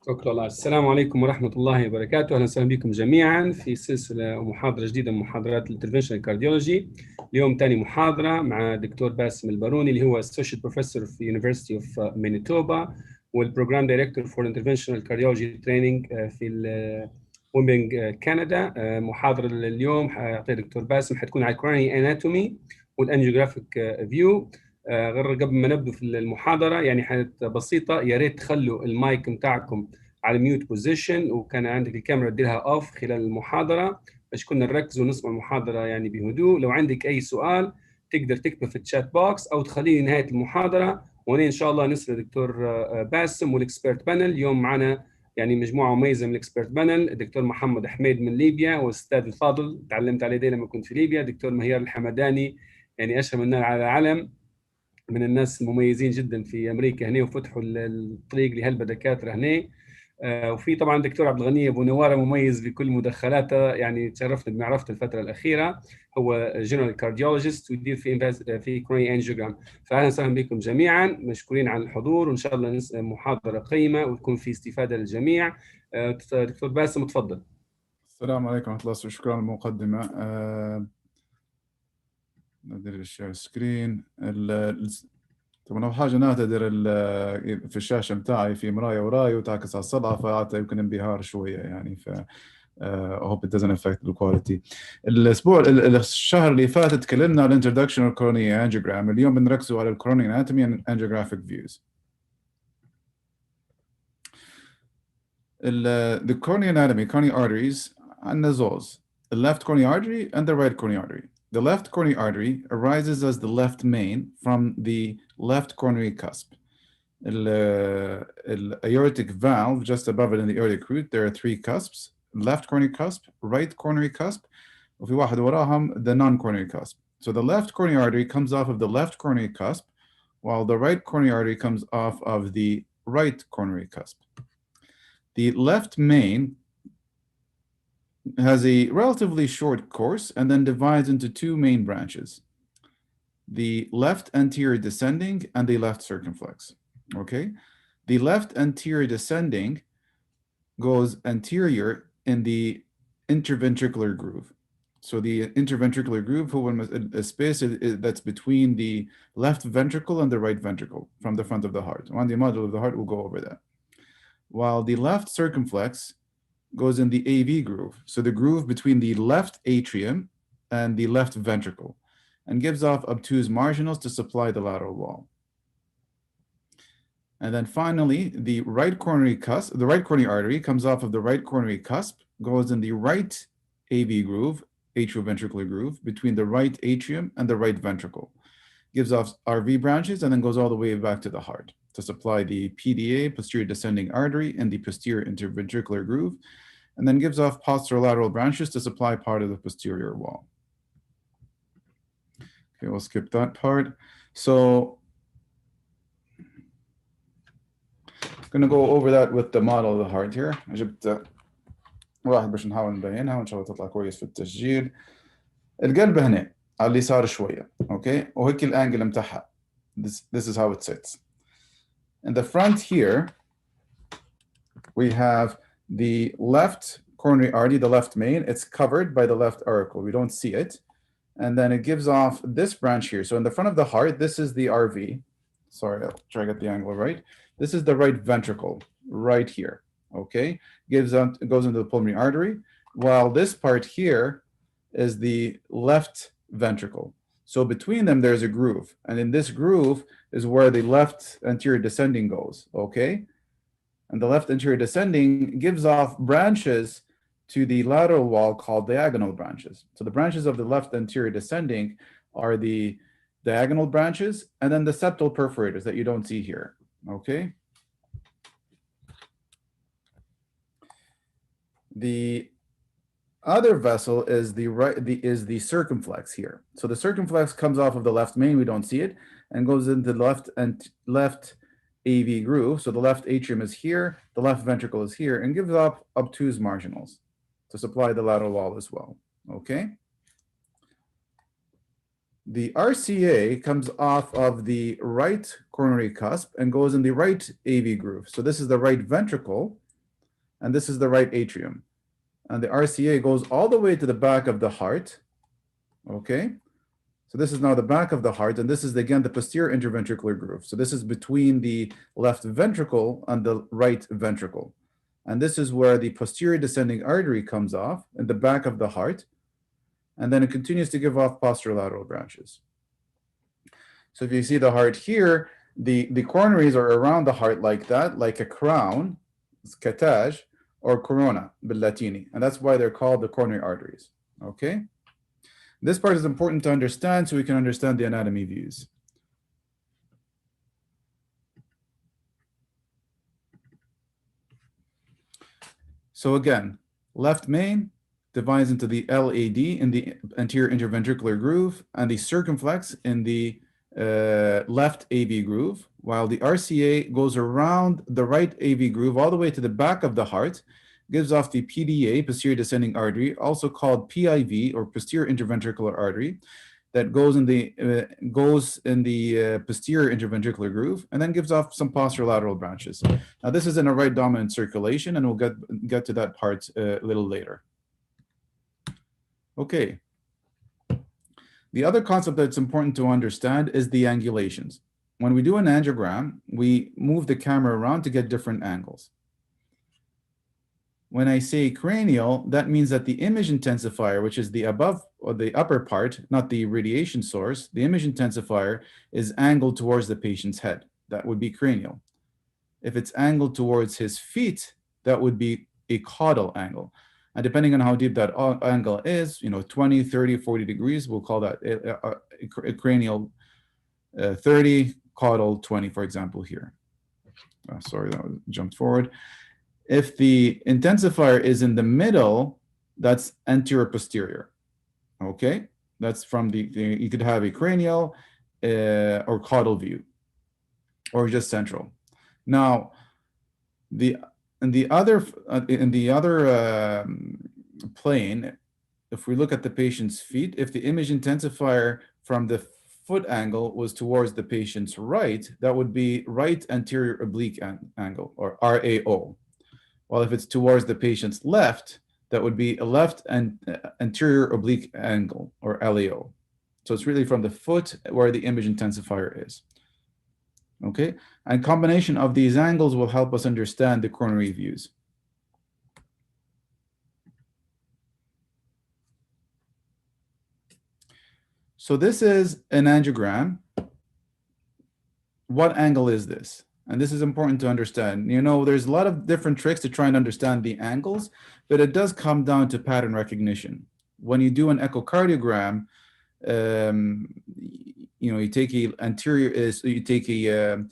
شكرا الله. السلام عليكم ورحمة الله وبركاته. أهلا وسهلا بكم جميعا في سلسلة محاضرة جديدة من محاضرات الانترفنشنال كارديولوجي. اليوم ثاني محاضرة مع دكتور باسم الباروني اللي هو Associate Professor في University of Manitoba والبروجرام دايركتور فور انترفنشنال كارديولوجي تريننج في ويمبنج كندا. محاضرة اليوم حيعطيها دكتور باسم حتكون على الكورونري اناتومي والانجيوغرافيك فيو. غير قبل ما نبدأ في المحاضرة يعني حاجات بسيطة، يا ريت تخلوا المايك متاعكم على ميوت بوزيشن، وكان عندك الكاميرا تديرها اوف خلال المحاضرة باش كنا نركز ونسمع المحاضرة يعني بهدوء. لو عندك أي سؤال تقدر تكتبه في الشات بوكس أو تخليه نهاية المحاضرة، وأنا إن شاء الله نسأل دكتور باسم والإكسبرت بانل. اليوم معنا يعني مجموعة مميزة من الإكسبرت بانل، الدكتور محمد حميد من ليبيا والأستاذ الفاضل تعلمت عليه دي لما كنت في ليبيا، دكتور مهيار الحمداني يعني أشهر من نار على العالم، من الناس المميزين جدا في امريكا هنا وفتحوا الطريق لهالدكاتره هنا. وفي طبعا دكتور عبد الغني ابو نواره مميز بكل مدخلاته، يعني تشرفنا بمعرفته الفتره الاخيره. هو جنرال كارديولوجيست ويدير في كوروناري انجيوجرام. فاهلا وسهلا بكم جميعا، مشكورين على الحضور، وان شاء الله محاضره قيمه وتكون في استفاده للجميع. دكتور باسم تفضل. السلام عليكم ورحمة الله، شكرا على المقدمة. ندير الشير سكرين. طبعا أول حاجة نعتذر في الشاشة متاعي في مراية وراي وتعكس على الصبعة، فأعطى يمكن انبهار شوية يعني، ف hope it doesn't affect the quality. الشهر اللي فات تكلمنا على introduction of coronary angiogram. اليوم بنركزوا على coronary anatomy and angiographic views. The coronary anatomy, coronary arteries, عندنا زوز. The left coronary artery and the right coronary artery. The left coronary artery arises as the left main from the left coronary cusp. The aortic valve just above it in the aortic root, there are three cusps: left coronary cusp, right coronary cusp, وفي واحد وراهم the non-coronary cusp. So the left coronary artery comes off of the left coronary cusp, while the right coronary artery comes off of the right coronary cusp. The left main has a relatively short course and then divides into two main branches: the left anterior descending and the left circumflex. Okay, the left anterior descending goes anterior in the interventricular groove. So the interventricular groove, a space that's between the left ventricle and the right ventricle from the front of the heart. On the module of the heart, we'll go over that. While the left circumflex goes in the AV groove, so the groove between the left atrium and the left ventricle, and gives off obtuse marginals to supply the lateral wall. And then finally, the right coronary artery comes off of the right coronary cusp, goes in the right AV groove, atrioventricular groove, between the right atrium and the right ventricle, gives off RV branches, and then goes all the way back to the heart to supply the PDA, posterior descending artery, and the posterior interventricular groove, and then gives off posterolateral branches to supply part of the posterior wall. Okay, we'll skip that part. So I'm going to go over that with the model of the heart here. جبت واحد باش نحاول نبينها وان شاء الله تطلع كويس في التسجيل. القلب هنا على اليسار شوية، اوكي، وهيك الانجل متاعها. This is how it sits. In the front here, we have the left coronary artery, the left main. It's covered by the left auricle. We don't see it. And then it gives off this branch here. So in the front of the heart, this is the RV. Sorry, I'll try to get the angle right. This is the right ventricle, right here, okay? It goes into the pulmonary artery, while this part here is the left ventricle. So between them, there's a groove. And in this groove is where the left anterior descending goes, okay? And the left anterior descending gives off branches to the lateral wall called diagonal branches. So the branches of the left anterior descending are the diagonal branches, and then the septal perforators that you don't see here, okay? The other vessel is the circumflex here. So the circumflex comes off of the left main, we don't see it, and goes into the left AV groove. So the left atrium is here, the left ventricle is here, and gives off obtuse marginals to supply the lateral wall as well, okay? The RCA comes off of the right coronary cusp and goes in the right AV groove. So this is the right ventricle, and this is the right atrium. And the RCA goes all the way to the back of the heart, okay? So this is now the back of the heart, and this is, again, the posterior interventricular groove. So this is between the left ventricle and the right ventricle. And this is where the posterior descending artery comes off in the back of the heart, and then it continues to give off posterolateral branches. So if you see the heart here, the coronaries are around the heart like that, like a crown, scatage, or corona, bil-Latini. And that's why they're called the coronary arteries, okay? This part is important to understand so we can understand the anatomy views. So again, left main divides into the LAD in the anterior interventricular groove and the circumflex in the left AV groove, while the RCA goes around the right AV groove all the way to the back of the heart, gives off the PDA, posterior descending artery, also called PIV, or posterior interventricular artery, that goes in the posterior interventricular groove, and then gives off some posterolateral branches. Now this is in a right dominant circulation, and we'll get to that part a little later. Okay. The other concept that's important to understand is the angulations. When we do an angiogram, we move the camera around to get different angles. When I say cranial, that means that the image intensifier, which is the above or the upper part, not the radiation source, the image intensifier is angled towards the patient's head. That would be cranial. If it's angled towards his feet, that would be a caudal angle. And depending on how deep that angle is, 20, 30, 40 degrees, we'll call that a cranial 30, caudal 20, for example, here. Sorry, that jumped forward. If the intensifier is in the middle, that's anterior posterior, okay? That's from you could have a cranial or caudal view, or just central. Now, in the other plane, if we look at the patient's feet, if the image intensifier from the foot angle was towards the patient's right, that would be right anterior oblique angle, or RAO. While if it's towards the patient's left, that would be a left and anterior oblique angle, or LAO. So it's really from the foot where the image intensifier is. Okay, and combination of these angles will help us understand the coronary views. So this is an angiogram. What angle is this? And this is important to understand. There's a lot of different tricks to try and understand the angles, but it does come down to pattern recognition. When you do an echocardiogram, you take a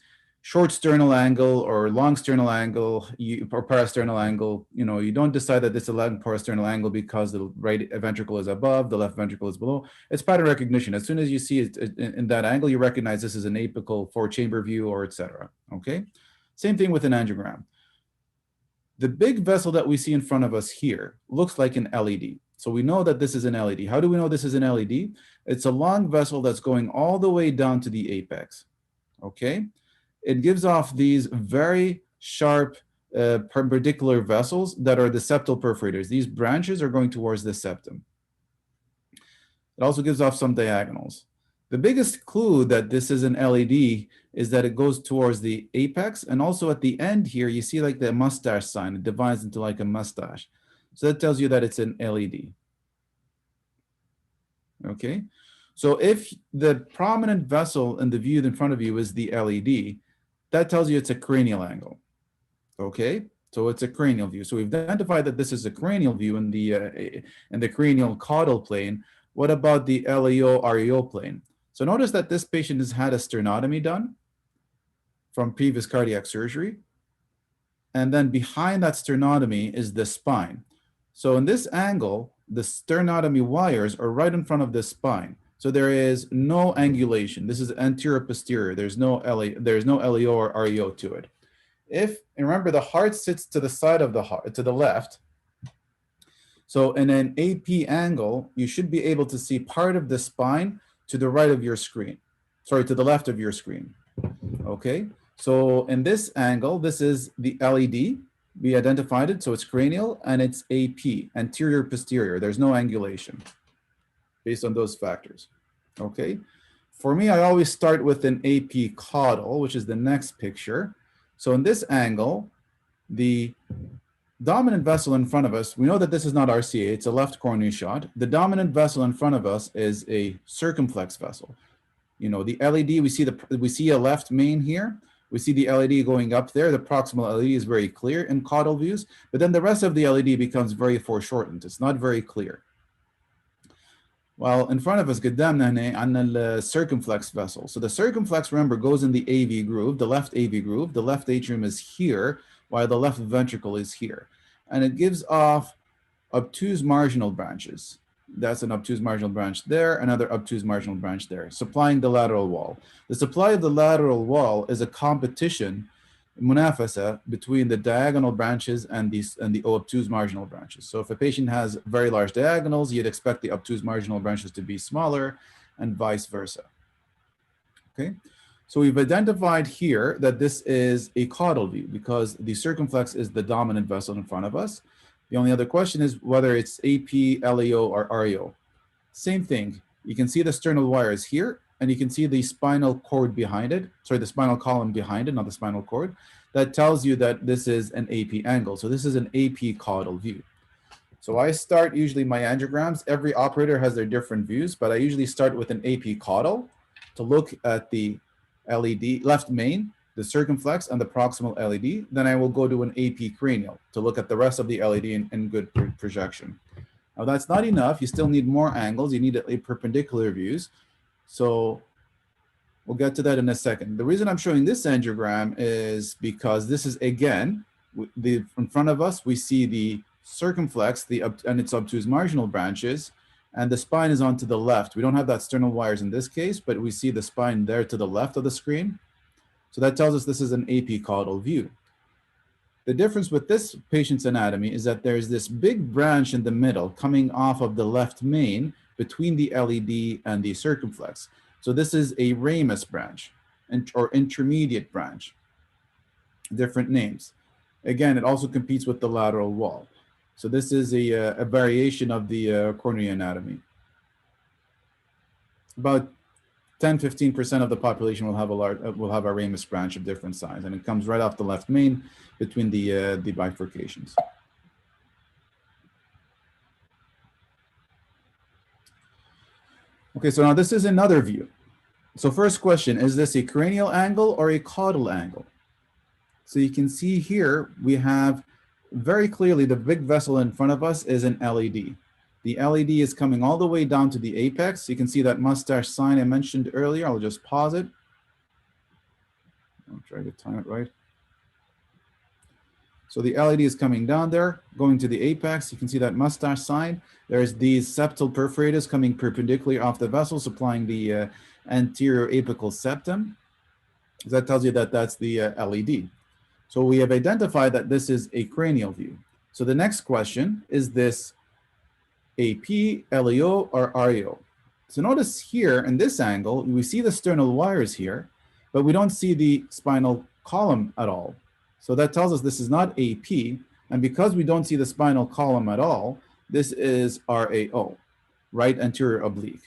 short sternal angle or long sternal angle or parasternal angle. You don't decide that this is a long parasternal angle because the right ventricle is above, the left ventricle is below. It's pattern recognition. As soon as you see it in that angle, you recognize this is an apical 4-chamber view, or etc. Okay, same thing with an angiogram. The big vessel that we see in front of us here looks like an LED. So we know that this is an LED. How do we know this is an LED? It's a long vessel that's going all the way down to the apex, okay? It gives off these very sharp perpendicular vessels that are the septal perforators. These branches are going towards the septum. It also gives off some diagonals. The biggest clue that this is an LED is that it goes towards the apex, and also at the end here, you see like the mustache sign. It divides into like a mustache. So that tells you that it's an LED. Okay, so if the prominent vessel in the view in front of you is the LED, that tells you it's a cranial angle. Okay, so it's a cranial view. So we've identified that this is a cranial view in the cranial caudal plane. What about the LAO-RAO plane? So notice that this patient has had a sternotomy done from previous cardiac surgery. And then behind that sternotomy is the spine. So in this angle, the sternotomy wires are right in front of the spine. So there is no angulation. This is anterior posterior. There's no LAO or RAO to it. And remember, the heart sits to the side of the heart, to the left. So in an AP angle, you should be able to see part of the spine to the right of your screen. Sorry, to the left of your screen. Okay. So in this angle, this is the LED. We identified it, so it's cranial, and it's AP, anterior posterior. There's no angulation based on those factors, okay? For me, I always start with an AP caudal, which is the next picture. So in this angle, the dominant vessel in front of us, we know that this is not RCA, it's a left coronary shot. The dominant vessel in front of us is a circumflex vessel. You know, the LED, we see a left main here. We see the LED going up there. The proximal LED is very clear in caudal views, but then the rest of the LED becomes very foreshortened. It's not very clear. While in front of us, قدامنا هنا عندنا circumflex vessel. So the circumflex, remember, goes in the AV groove, the left AV groove. The left atrium is here, while the left ventricle is here. And it gives off obtuse marginal branches. That's an obtuse marginal branch there, another obtuse marginal branch there, supplying the lateral wall. The supply of the lateral wall is a competition, munafasa, between the diagonal branches and the obtuse marginal branches. So if a patient has very large diagonals, you'd expect the obtuse marginal branches to be smaller and vice versa. Okay, so we've identified here that this is a caudal view because the circumflex is the dominant vessel in front of us. The only other question is whether it's AP, LAO, or REO. Same thing. You can see the sternal wires here, and you can see the spinal cord behind it. Sorry, the spinal column behind it, not the spinal cord. That tells you that this is an AP angle. So this is an AP caudal view. So I start usually my angiograms. Every operator has their different views, but I usually start with an AP caudal to look at the LED, left main, the circumflex, and the proximal LED. Then I will go to an AP cranial to look at the rest of the LED in good projection. Now that's not enough. You still need more angles. You need a perpendicular views. So we'll get to that in a second. The reason I'm showing this angiogram is because this is, again, in front of us, we see the circumflex and its obtuse marginal branches, and the spine is onto the left. We don't have that sternal wires in this case, but we see the spine there to the left of the screen. So that tells us this is an AP caudal view. The difference with this patient's anatomy is that there's this big branch in the middle coming off of the left main between the LED and the circumflex. So this is a ramus branch or intermediate branch, different names. Again, it also competes with the lateral wall. So this is a variation of the coronary anatomy. About 10–15% of the population will have a ramus branch of different size, and it comes right off the left main between the bifurcations. Okay, so now this is another view. So first question, is this a cranial angle or a caudal angle? So you can see here we have very clearly the big vessel in front of us is an LED. The LED is coming all the way down to the apex. You can see that mustache sign I mentioned earlier. I'll just pause it. I'll try to time it right. So the LED is coming down there, going to the apex. You can see that mustache sign. There's these septal perforators coming perpendicularly off the vessel, supplying the anterior apical septum. That tells you that that's the LED. So we have identified that this is a cranial view. So the next question, is this AP, LEO, or REO? So notice here in this angle, we see the sternal wires here, but we don't see the spinal column at all. So that tells us this is not AP, and because we don't see the spinal column at all, this is RAO, right anterior oblique.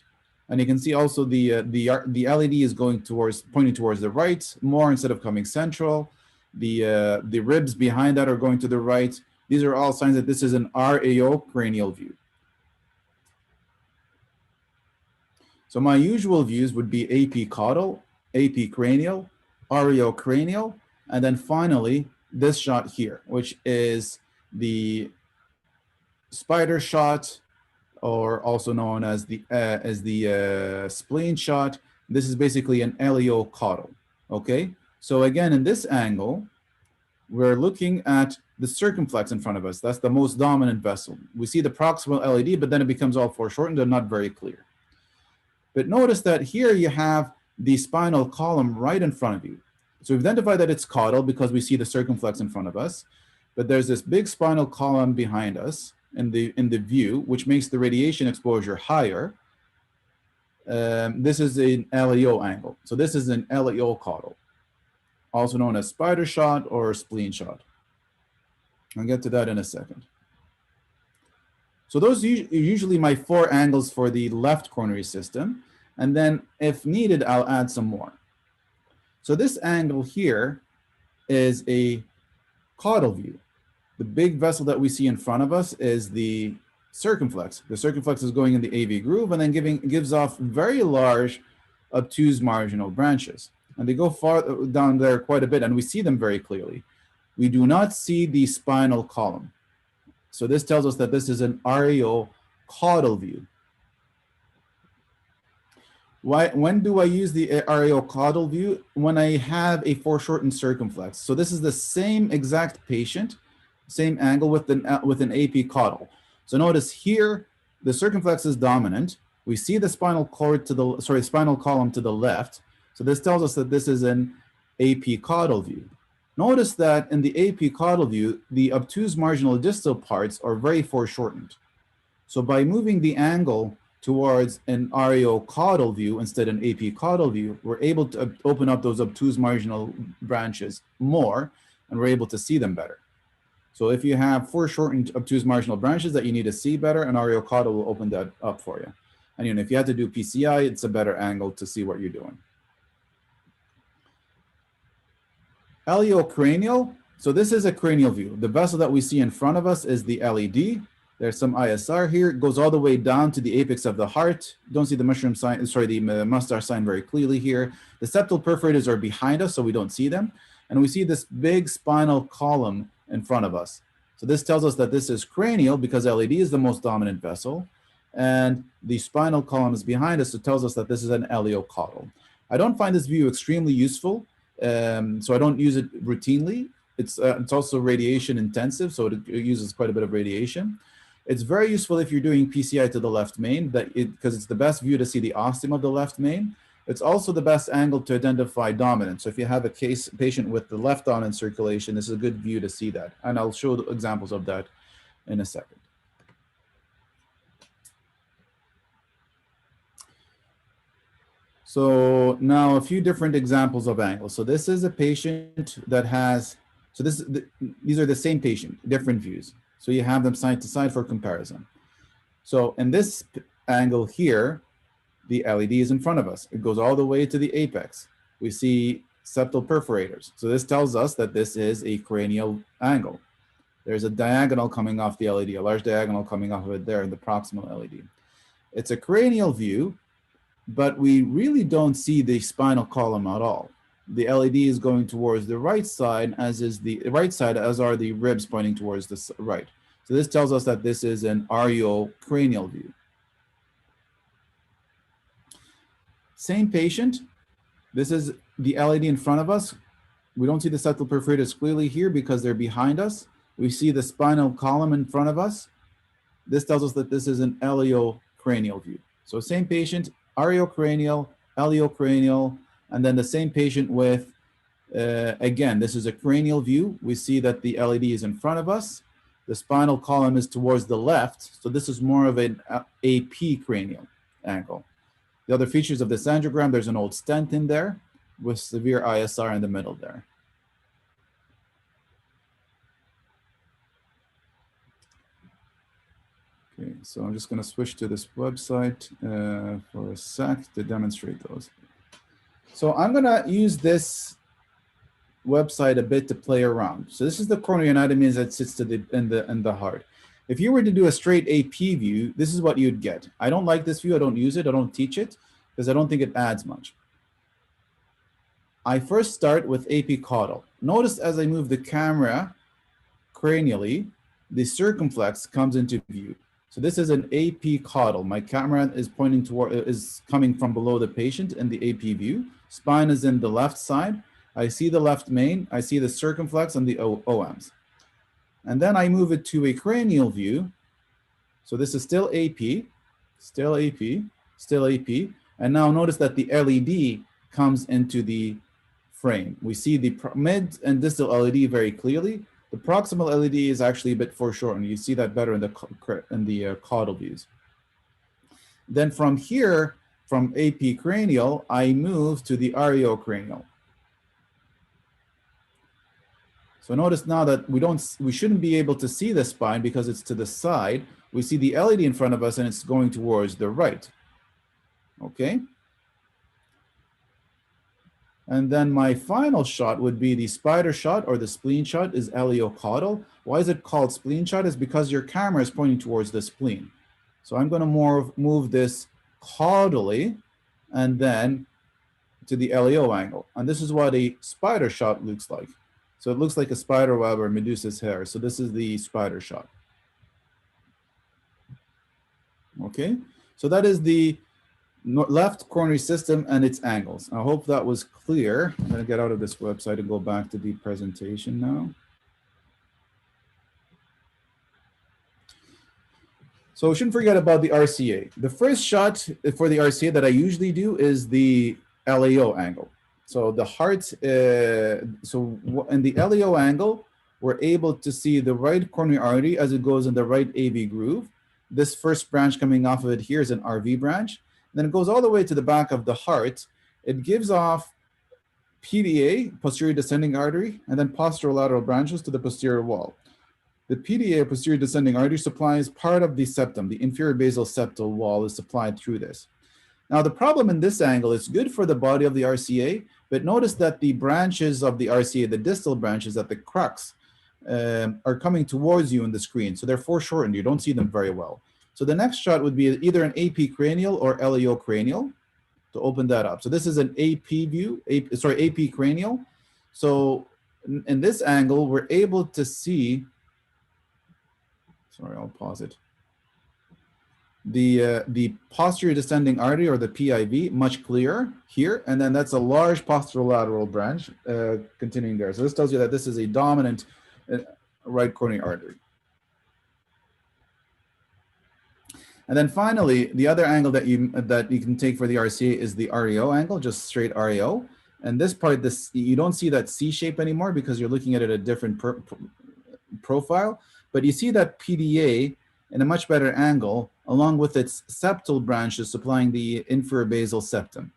And you can see also the LED is pointing towards the right more instead of coming central. The ribs behind that are going to the right. These are all signs that this is an RAO cranial view. So my usual views would be AP caudal, AP cranial, REO cranial, and then finally this shot here, which is the spider shot, or also known as the spleen shot. This is basically an LEO caudal. Okay, so again in this angle, we're looking at the circumflex in front of us. That's the most dominant vessel. We see the proximal LED, but then it becomes all foreshortened and not very clear. But notice that here you have the spinal column right in front of you. So we've identified that it's caudal because we see the circumflex in front of us, but there's this big spinal column behind us in the view, which makes the radiation exposure higher. This is an LEO angle. So this is an LEO caudal, also known as spider shot or spleen shot. I'll get to that in a second. So those are usually my 4 angles for the left coronary system. And then if needed, I'll add some more. So this angle here is a caudal view. The big vessel that we see in front of us is the circumflex. The circumflex is going in the AV groove and then gives off very large obtuse marginal branches. And they go far down there quite a bit, and we see them very clearly. We do not see the spinal column. So this tells us that this is an RAO-caudal view. When do I use the RAO-caudal view? When I have a foreshortened circumflex. So this is the same exact patient, same angle with an AP caudal. So notice here, the circumflex is dominant. We see the spinal column to the left. So this tells us that this is an AP caudal view. Notice that in the AP caudal view, the obtuse marginal distal parts are very foreshortened. So by moving the angle towards an RAO caudal view instead of an AP caudal view, we're able to open up those obtuse marginal branches more, and we're able to see them better. So if you have foreshortened obtuse marginal branches that you need to see better, an RAO caudal will open that up for you. And if you had to do PCI, it's a better angle to see what you're doing. Iliocranial, so this is a cranial view. The vessel that we see in front of us is the LED. There's some ISR here. It goes all the way down to the apex of the heart. Don't see the mushroom sign, the mustache sign very clearly here. The septal perforators are behind us, so we don't see them. And we see this big spinal column in front of us. So this tells us that this is cranial because LED is the most dominant vessel. And the spinal column is behind us, so it tells us that this is an iliocaudal. I don't find this view extremely useful. So I don't use it routinely. It's also radiation intensive, so it uses quite a bit of radiation. It's very useful if you're doing PCI to the left main, because it's the best view to see the ostium of the left main. It's also the best angle to identify dominance. So if you have a patient with the left dominant circulation, this is a good view to see that. And I'll show examples of that in a second. So now a few different examples of angles. So this is a patient that has, so these are the same patient, different views. So you have them side to side for comparison. So in this angle here, the LED is in front of us. It goes all the way to the apex. We see septal perforators. So this tells us that this is a cranial angle. There's a diagonal coming off the LED, a large diagonal coming off of it there in the proximal LED. It's a cranial view, but we really don't see the spinal column at all. The LED is going towards the right side, as are the ribs pointing towards the right. So this tells us that this is an RAO cranial view. Same patient. This is the LED in front of us. We don't see the septal perforators clearly here because they're behind us. We see the spinal column in front of us. This tells us that this is an iliocranial view. So same patient, RAO-cranial, iliocranial, and then the same patient with, again, this is a cranial view. We see that the LED is in front of us. The spinal column is towards the left. So this is more of an AP cranial angle. The other features of this angiogram, there's an old stent in there with severe ISR in the middle there. Okay, so I'm just going to switch to this website for a sec to demonstrate those. So I'm going to use this website a bit to play around. So this is the coronary anatomy that sits in the heart. If you were to do a straight AP view, this is what you'd get. I don't like this view. I don't use it. I don't teach it because I don't think it adds much. I first start with AP caudal. Notice as I move the camera cranially, the circumflex comes into view. So this is an AP caudal. My camera is pointing toward, is coming from below the patient in the AP view. Spine is in the left side. I see the left main. I see the circumflex and the OMs. And then I move it to a cranial view. So this is still AP, still AP, still AP. And now notice that the LED comes into the frame. We see the mid and distal LED very clearly. The proximal LED is actually a bit foreshortened. You see that better in the caudal views. Then from here, from AP cranial, I move to the RAO cranial. So notice now that we shouldn't be able to see the spine because it's to the side. We see the LED in front of us and it's going towards the right. Okay. And then my final shot would be the spider shot, or the spleen shot is iliocaudal. Why is it called spleen shot? Is because your camera is pointing towards the spleen. So I'm going to move this caudally and then to the LEO angle. And this is what a spider shot looks like. So it looks like a spider web or Medusa's hair. So this is the spider shot. Okay, so that is the left coronary system and its angles. I hope that was clear. I'm going to get out of this website and go back to the presentation now. So we shouldn't forget about the RCA. The first shot for the RCA that I usually do is the LAO angle. So the heart, in the LAO angle, we're able to see the right coronary artery as it goes in the right AV groove. This first branch coming off of it here is an RV branch. Then it goes all the way to the back of the heart. It gives off PDA, posterior descending artery, and then posterolateral branches to the posterior wall. The PDA, posterior descending artery, supplies part of the septum. The inferior basal septal wall is supplied through this. Now, the problem in this angle is good for the body of the RCA, but notice that the branches of the RCA, the distal branches at the crux, are coming towards you in the screen. So they're foreshortened. You don't see them very well. So the next shot would be either an AP cranial or LEO cranial to open that up. So this is an AP view, AP cranial. So in this angle, we're able to see, sorry, I'll pause it. The posterior descending artery, or the PIV, much clearer here. And then that's a large posterolateral branch continuing there. So this tells you that this is a dominant right coronary artery. And then finally, the other angle that you can take for the RCA is the REO angle, just straight REO. And this part, you don't see that C shape anymore because you're looking at it at a different profile. But you see that PDA in a much better angle, along with its septal branches supplying the inferior basal septum.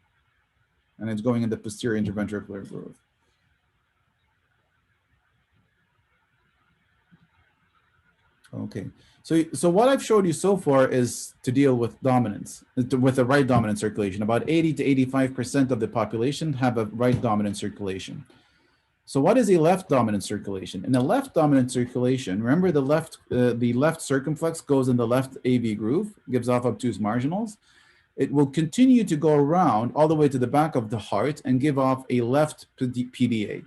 And it's going in the posterior interventricular groove. Okay, so what I've showed you so far is to deal with dominance, with the right dominant circulation. About 80 to 85% of the population have a right dominant circulation. So what is a left dominant circulation? In a left dominant circulation, remember the left circumflex goes in the left AV groove, gives off obtuse marginals. It will continue to go around all the way to the back of the heart and give off a left PDA,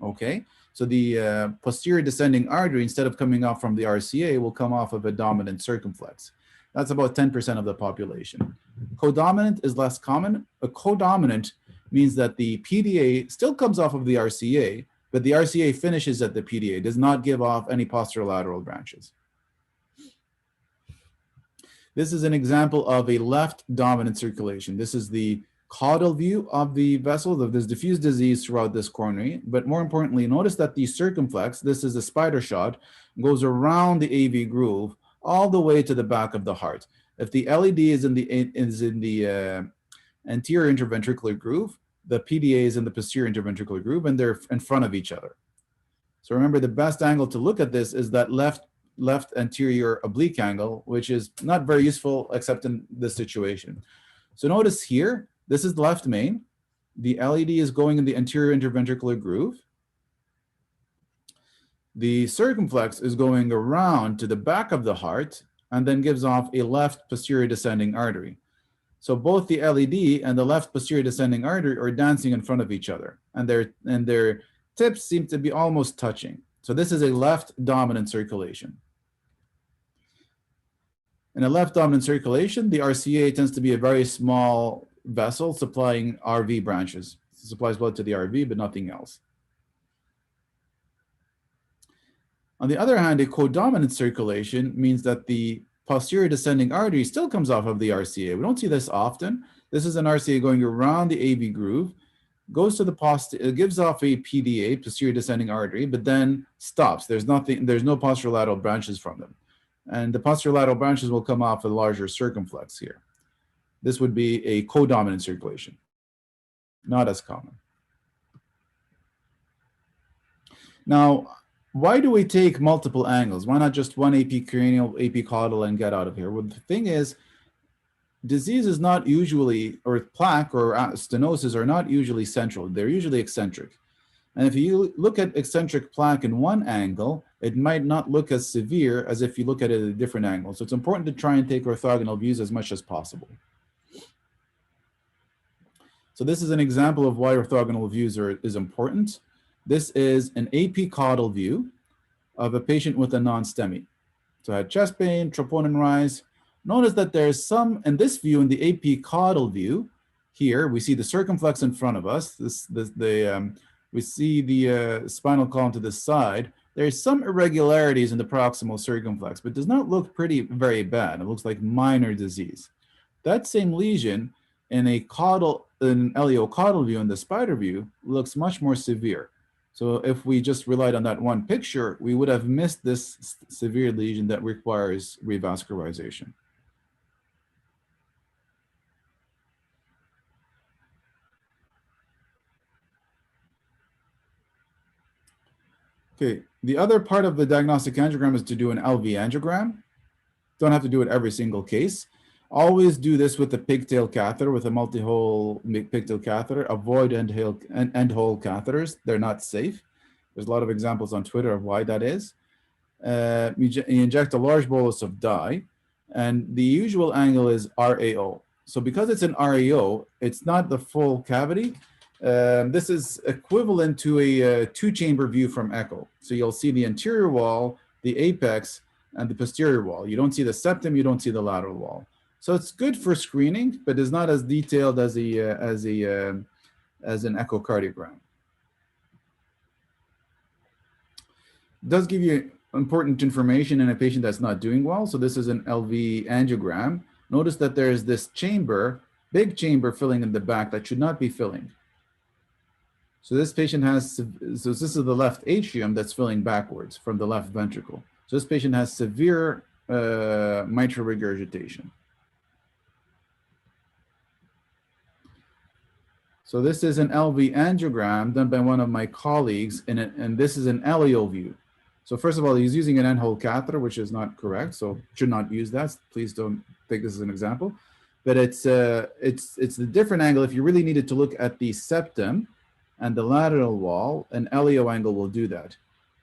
okay? So the posterior descending artery, instead of coming off from the RCA, will come off of a dominant circumflex. That's about 10% of the population. Codominant is less common. A codominant means that the PDA still comes off of the RCA, but the RCA finishes at the PDA, does not give off any posterolateral branches. This is an example of a left dominant circulation. This is the caudal view of the vessel. There's diffuse disease throughout this coronary, but more importantly, notice that the circumflex, this is a spider shot, goes around the AV groove all the way to the back of the heart. If the LED is in the anterior interventricular groove, the PDA is in the posterior interventricular groove, and they're in front of each other. So remember, the best angle to look at this is that left anterior oblique angle, which is not very useful except in this situation. So notice here, this is the left main. The LED is going in the anterior interventricular groove. The circumflex is going around to the back of the heart and then gives off a left posterior descending artery. So both the LED and the left posterior descending artery are dancing in front of each other, and their tips seem to be almost touching. So this is a left dominant circulation. In a left dominant circulation, the RCA tends to be a very small vessel supplying RV branches. It supplies blood to the RV, but nothing else. On the other hand, a codominant circulation means that the posterior descending artery still comes off of the RCA. We don't see this often. This is an RCA going around the AV groove, goes to the it gives off a PDA, posterior descending artery, but then stops. There's no posterolateral branches from them. And the posterolateral branches will come off a larger circumflex here. This would be a codominant circulation, not as common. Now, why do we take multiple angles? Why not just one AP cranial, AP caudal, and get out of here? Well, the thing is, disease is not usually, or plaque or stenosis are not usually central. They're usually eccentric. And if you look at eccentric plaque in one angle, it might not look as severe as if you look at it at a different angle. So it's important to try and take orthogonal views as much as possible. So this is an example of why orthogonal views is important. This is an AP caudal view of a patient with a non-STEMI. So I had chest pain, troponin rise. Notice that there's some, in this view, in the AP caudal view, here we see the circumflex in front of us. We see the spinal column to the side. There's some irregularities in the proximal circumflex, but does not look very bad. It looks like minor disease. That same lesion in an LEO caudal view in the spider view looks much more severe. So if we just relied on that one picture, we would have missed this severe lesion that requires revascularization. Okay, the other part of the diagnostic angiogram is to do an Lv angiogram. Don't have to do it every single case. Always do this with a pigtail catheter, with a multi-hole pigtail catheter. Avoid end-hole catheters. They're not safe. There's a lot of examples on Twitter of why that is. You inject a large bolus of dye, and the usual angle is RAO. So because it's an RAO, it's not the full cavity. This is equivalent to a two-chamber view from echo. So you'll see the anterior wall, the apex, and the posterior wall. You don't see the septum, you don't see the lateral wall. So it's good for screening, but is not as detailed as an echocardiogram. It does give you important information in a patient that's not doing well. So this is an Lv angiogram. Notice that there is this chamber, big chamber filling in the back that should not be filling. So this patient has, so this is the left atrium that's filling backwards from the left ventricle. So this patient has severe mitral regurgitation. So this is an Lv angiogram done by one of my colleagues, and this is an LEO view. So first of all, he's using an end-hole catheter, which is not correct, so should not use that. Please don't take this as an example. But it's a different angle. If you really needed to look at the septum and the lateral wall, an LEO angle will do that.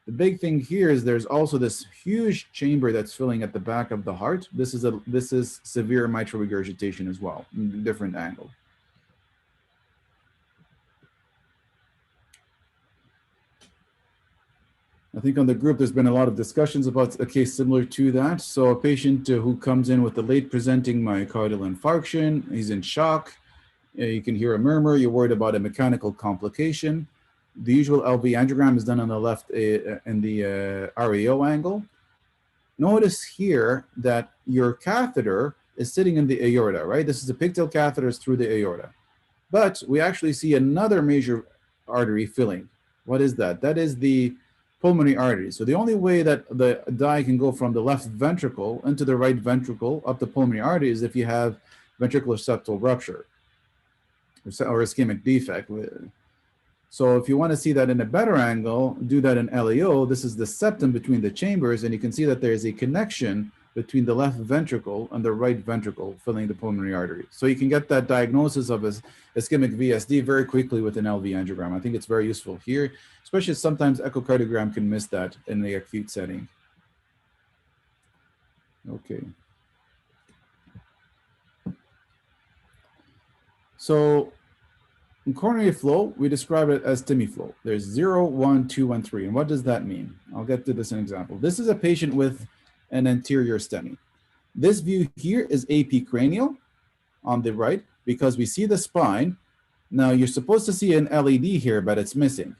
The big thing here is there's also this huge chamber that's filling at the back of the heart. This is severe mitral regurgitation as well, different angle. I think on the group, there's been a lot of discussions about a case similar to that. So a patient who comes in with a late presenting myocardial infarction, he's in shock. You can hear a murmur, you're worried about a mechanical complication. The usual Lv angiogram is done on the left in the RAO angle. Notice here that your catheter is sitting in the aorta, right? This is a pigtail catheter through the aorta. But we actually see another major artery filling. What is that? That is the pulmonary artery. So the only way that the dye can go from the left ventricle into the right ventricle up the pulmonary artery is if you have ventricular septal rupture or ischemic defect. So if you want to see that in a better angle, do that in LEO. This is the septum between the chambers, and you can see that there is a connection between the left ventricle and the right ventricle filling the pulmonary artery. So you can get that diagnosis of ischemic VSD very quickly with an Lv angiogram. I think it's very useful here, especially sometimes echocardiogram can miss that in the acute setting. Okay. So in coronary flow, we describe it as STEMI flow. There's 0, 1, 2, and 3. And what does that mean? I'll get to this in an example. This is a patient with an anterior STEMI. This view here is AP cranial on the right because we see the spine. Now you're supposed to see an LED here, but it's missing.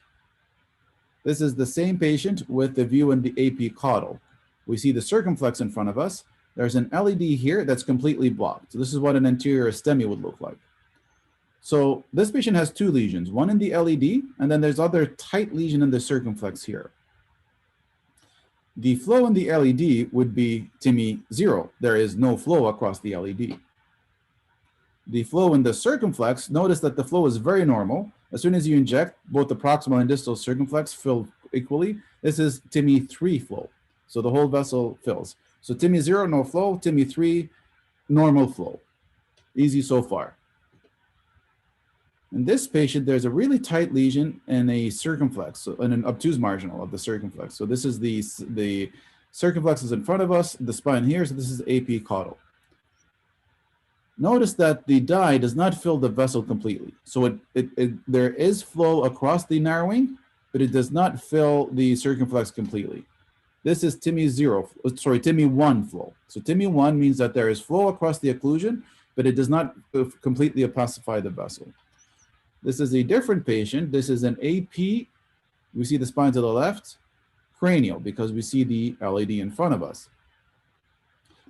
This is the same patient with the view in the AP caudal. We see the circumflex in front of us. There's an LED here that's completely blocked. So this is what an anterior STEMI would look like. So this patient has two lesions, one in the LED, and then there's other tight lesion in the circumflex here. The flow in the LED would be TIMI 0. There is no flow across the LED. The flow in the circumflex, notice that the flow is very normal. As soon as you inject, both the proximal and distal circumflex fill equally. This is TIMI 3 flow. So the whole vessel fills. So TIMI 0, no flow. TIMI 3, normal flow. Easy so far. In this patient, there's a really tight lesion in a circumflex, so in an obtuse marginal of the circumflex. So this is the circumflex is in front of us, the spine here, so this is AP caudal. Notice that the dye does not fill the vessel completely. So there is flow across the narrowing, but it does not fill the circumflex completely. This is TIMI 1 flow. So TIMI 1 means that there is flow across the occlusion, but it does not completely opacify the vessel. This is a different patient. This is an AP. We see the spine to the left, cranial, because we see the LAD in front of us.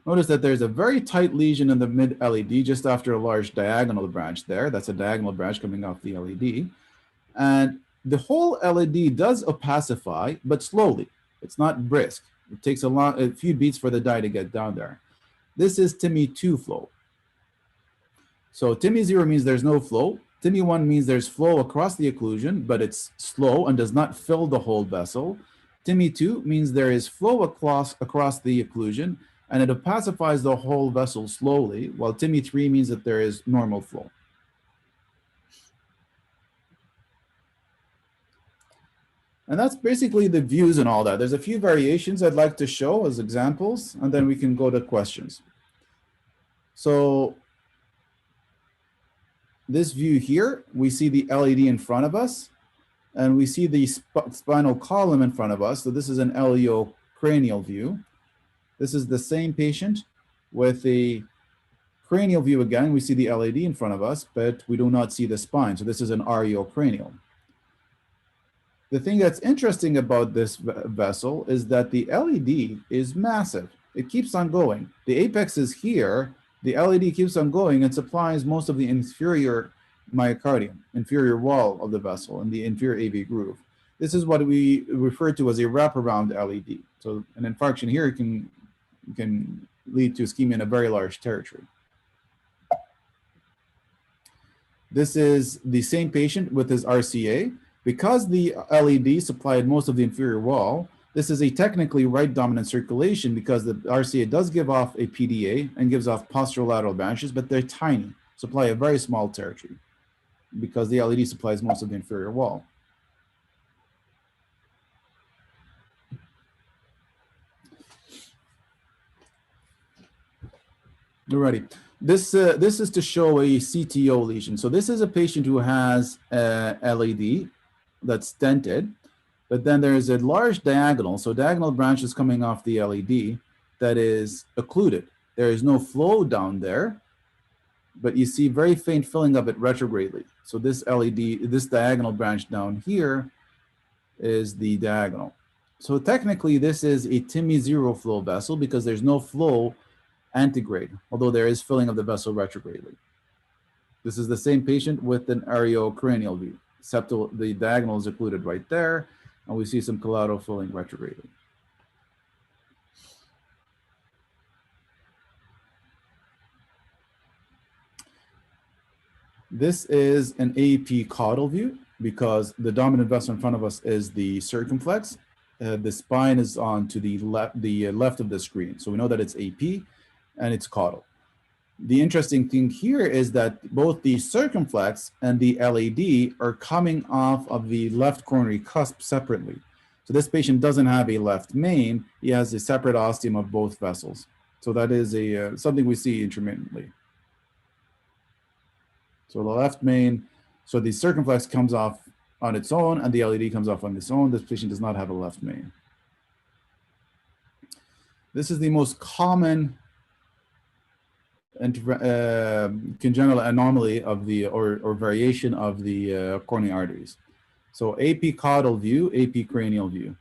Notice that there's a very tight lesion in the mid-LAD just after a large diagonal branch there. That's a diagonal branch coming off the LAD. And the whole LAD does opacify, but slowly. It's not brisk. It takes a few beats for the dye to get down there. This is TIMI 2 flow. So TIMI 0 means there's no flow. TIMI 1 means there's flow across the occlusion, but it's slow and does not fill the whole vessel. TIMI 2 means there is flow across the occlusion, and it opacifies the whole vessel slowly, while TIMI 3 means that there is normal flow. And that's basically the views and all that. There's a few variations I'd like to show as examples, and then we can go to questions. So this view here, we see the LAD in front of us, and we see the spinal column in front of us. So this is an LEO cranial view. This is the same patient with a cranial view again. We see the LAD in front of us, but we do not see the spine. So this is an REO cranial. The thing that's interesting about this vessel is that the LAD is massive. It keeps on going. The apex is here. The LAD keeps on going and supplies most of the inferior myocardium, inferior wall of the vessel, and the inferior AV groove. This is what we refer to as a wraparound LAD. So an infarction here can lead to ischemia in a very large territory. This is the same patient with his RCA. Because the LAD supplied most of the inferior wall, this is a technically right dominant circulation because the RCA does give off a PDA and gives off posterolateral branches, but they're tiny, supply a very small territory because the LAD supplies most of the inferior wall. Alrighty, this is to show a Cto lesion. So this is a patient who has LAD that's stented, but then there is a large diagonal, so diagonal branches coming off the LAD that is occluded. There is no flow down there, but you see very faint filling of it retrogradely. So this LAD, this diagonal branch down here is the diagonal. So technically this is a TIMI 0 flow vessel because there's no flow antegrade, although there is filling of the vessel retrogradely. This is the same patient with an REO cranial view. Septal, the diagonal is occluded right there, and we see some collateral filling retrogradely. This is an AP caudal view because the dominant vessel in front of us is the circumflex. The spine is on to the left of the screen, so we know that it's AP and it's caudal. The interesting thing here is that both the circumflex and the LAD are coming off of the left coronary cusp separately. So this patient doesn't have a left main, he has a separate ostium of both vessels. So that is something we see intermittently. So the left main, so the circumflex comes off on its own and the LAD comes off on its own. This patient does not have a left main. This is the most common congenital anomaly of the or variation of the coronary arteries. So AP caudal view, AP cranial view.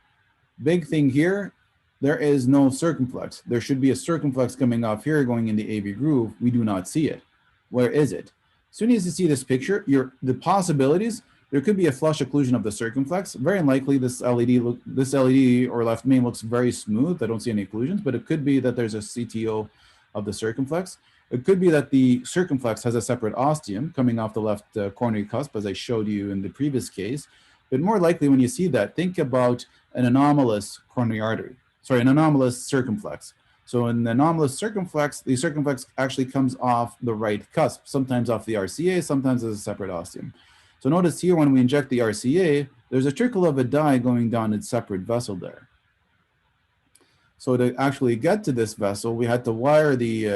Big thing here, there is no circumflex. There should be a circumflex coming off here going in the AV groove. We do not see it. Where is it? As soon as you see this picture, the possibilities, there could be a flush occlusion of the circumflex. Very likely this LAD or left main looks very smooth. I don't see any occlusions, but it could be that there's a CTO of the circumflex. It could be that the circumflex has a separate ostium coming off the left coronary cusp, as I showed you in the previous case, But more likely when you see that, think about an anomalous coronary artery, an anomalous circumflex. So in the anomalous circumflex, the circumflex actually comes off the right cusp, sometimes off the RCA, sometimes as a separate ostium. So notice here when we inject the RCA, there's a trickle of a dye going down its separate vessel there. So to actually get to this vessel, we had to wire the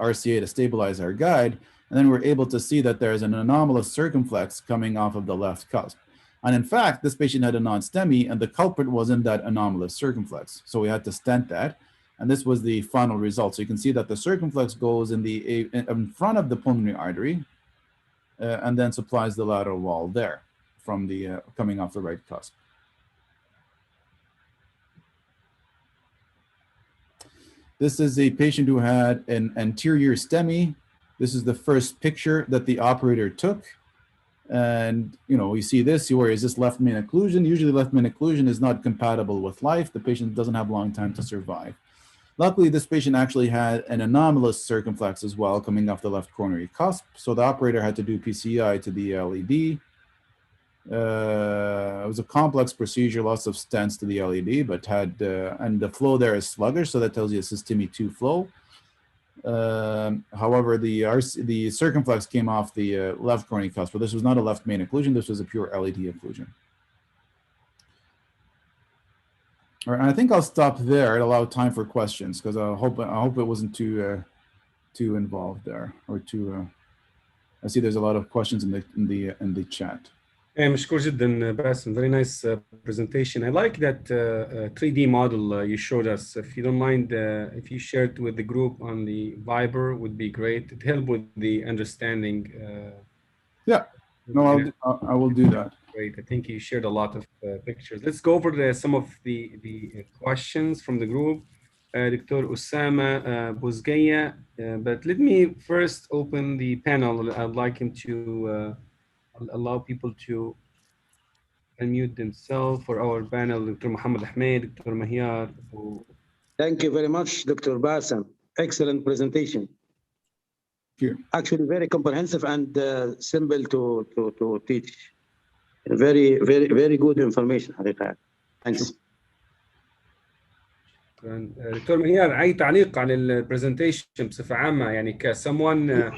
RCA to stabilize our guide, and then we're able to see that there's an anomalous circumflex coming off of the left cusp. And in fact, this patient had a non-STEMI, and the culprit was in that anomalous circumflex. So we had to stent that, and this was the final result. So you can see that the circumflex goes in front of the pulmonary artery, and then supplies the lateral wall there from the coming off the right cusp. This is a patient who had an anterior STEMI. This is the first picture that the operator took. And, you see this, where is this left main occlusion? Usually left main occlusion is not compatible with life. The patient doesn't have a long time to survive. Luckily, this patient actually had an anomalous circumflex as well coming off the left coronary cusp. So the operator had to do PCI to the LED. It was a complex procedure, lots of stents to the LED, but and the flow there is sluggish, so that tells you it's a STEMI 2 flow. However, the circumflex came off the left coronary cusp, but this was not a left main occlusion, this was a pure LED occlusion. All right, and I think I'll stop there and allow time for questions, because I hope it wasn't too involved there, or too. I see there's a lot of questions in the chat. مشكور جدا باسم, very nice presentation. I like that 3D model you showed us. If you don't mind, if you shared with the group on the Viber, would be great. It helped with the understanding. Yeah, no, I will do that. Great. I think you shared a lot of pictures. Let's go over some of the questions from the group. Dr. Osama Bozgaya, but let me first open the panel. I'd like him to allow people to unmute themselves for our panel. Dr. Mohammed Ahmed, Dr. Mahyar. Thank you very much, Dr. Basem. Excellent presentation. Thank you. Actually, very comprehensive and simple to teach. Very, very, very good information. Thanks. دكتور مهيار, أي تعليق على البرزنتيشن بصفة عامة, يعني someone